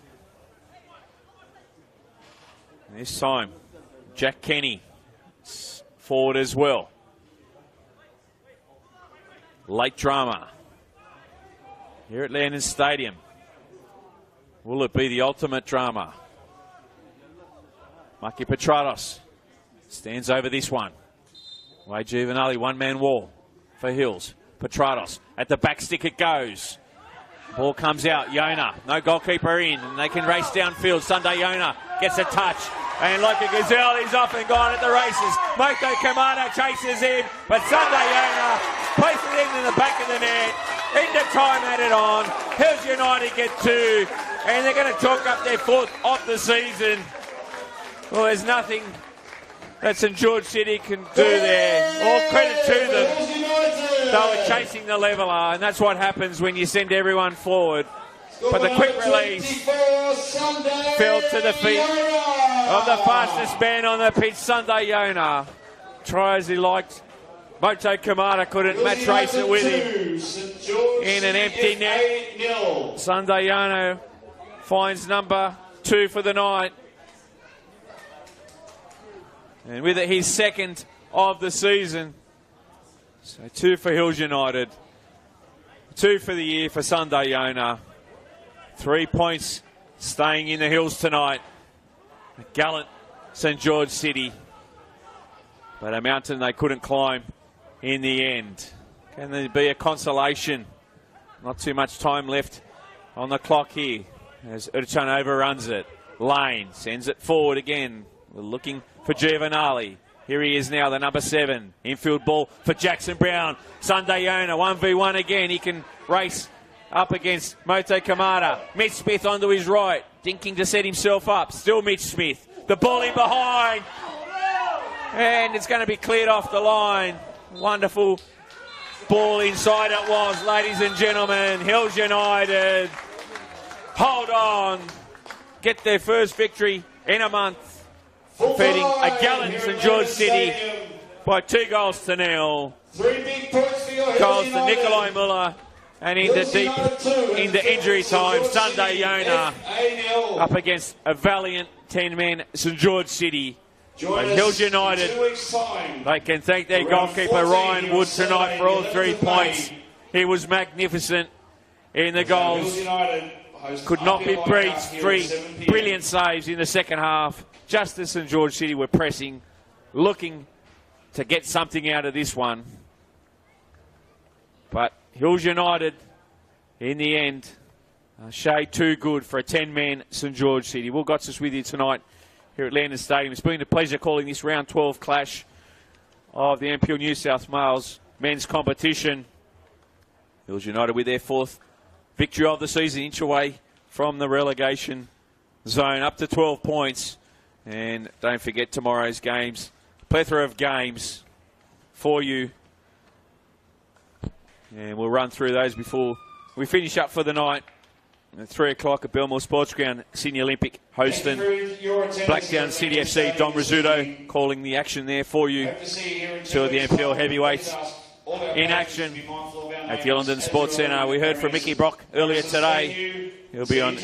And this time, Jack Kenny forward as well. Late drama here at Landon Stadium. Will it be the ultimate drama? Maki Petrados stands over this one. Wade Juvenali, one-man wall for Hills. Petrados at the back stick it goes. Ball comes out. Yona, no goalkeeper in, and they can race downfield. Sunday Yona gets a touch, and like a gazelle, he's off and gone at the races. Moto Kamada chases him, but Sunday Yona places it in the back of the net. Into time added on. Hills United get 2, and they're going to chalk up their 4th of the season. Well, there's nothing that St George City can do there. All credit to them. They were chasing the leveller, and that's what happens when you send everyone forward. But the quick release fell to the feet of the fastest man on the pitch, Sunday Yona. Try as he liked. Moto Kamada couldn't match race it with him in an empty net. Sunday Yona finds number 2 for the night. And with it, his second of the season. So 2 for Hills United. 2 for the year for Sunday Yona. 3 points staying in the hills tonight. A gallant St George City. But a mountain they couldn't climb in the end. Can there be a consolation? Not too much time left on the clock here as Urchan overruns it. Lane sends it forward again. We're looking for Giovanali. Here he is now, the number 7. Infield ball for Jackson Brown. Sunday Yona, 1v1 again. He can race up against Moto Kamada. Mitch Smith onto his right. Dinking to set himself up. Still Mitch Smith. The ball in behind. And it's going to be cleared off the line. Wonderful ball inside it was, ladies and gentlemen. Hills United hold on. Get their first victory in a month. Defeating a gallant St George City by 2-0. 3 big points for your Goals Hills to United. Nikolai Muller. And into injury time, Sunday Yona up against a valiant 10-man St George City. And Hills United, they can thank their goalkeeper Ryan Wood tonight for all 3 points. He was magnificent in the goals. Could not be breached. 3 brilliant saves in the second half. Just as St George City were pressing, looking to get something out of this one. But Hills United, in the end, shade too good for a 10-man St George City. Will Gotts with you tonight here at Landon Stadium. It's been a pleasure calling this round 12 clash of the NPL New South Wales men's competition. Hills United with their 4th victory of the season, inch away from the relegation zone, up to 12 points. And don't forget tomorrow's games. Plethora of games for you. And we'll run through those before we finish up for the night. At 3 o'clock at Belmore Sports Ground, Sydney Olympic hosting Blackdown City FC. Don Rizzuto calling the action there for you. 2 of the NPL heavyweights in action at the Ellendon Sports Centre. We heard from Mickey Brock earlier today. He'll be on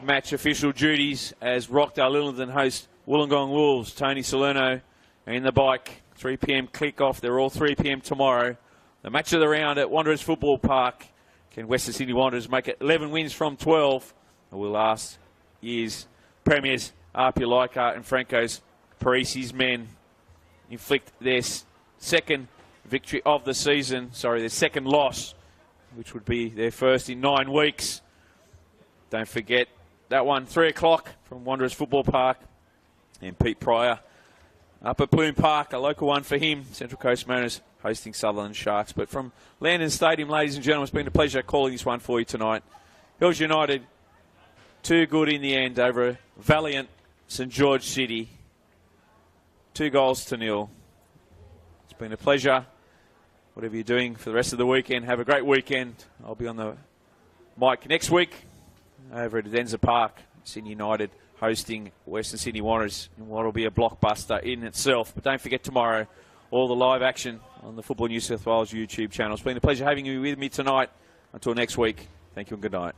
match official duties as Rockdale Ellendon host Wollongong Wolves. Tony Salerno in the bike. 3 p.m. kick-off. They're all 3 p.m. tomorrow. The match of the round at Wanderers Football Park. Can Western Sydney Wanderers make it 11 wins from 12? Or will last year's premiers, Arpia Leichhardt and Franco's Parisi's men inflict their second victory of the season. Sorry, their second loss, which would be their first in 9 weeks. Don't forget that one, 3 o'clock from Wanderers Football Park. And Pete Pryor up at Bloom Park, a local one for him. Central Coast Mariners hosting Sutherland Sharks. But from Landon Stadium, ladies and gentlemen, it's been a pleasure calling this one for you tonight. Hills United, too good in the end over a valiant St George City. 2-0. It's been a pleasure. Whatever you're doing for the rest of the weekend, have a great weekend. I'll be on the mic next week over at Adenza Park. Sydney United hosting Western Sydney Wanderers in what will be a blockbuster in itself. But don't forget tomorrow, all the live action on the Football New South Wales YouTube channel. It's been a pleasure having you with me tonight. Until next week, thank you and good night.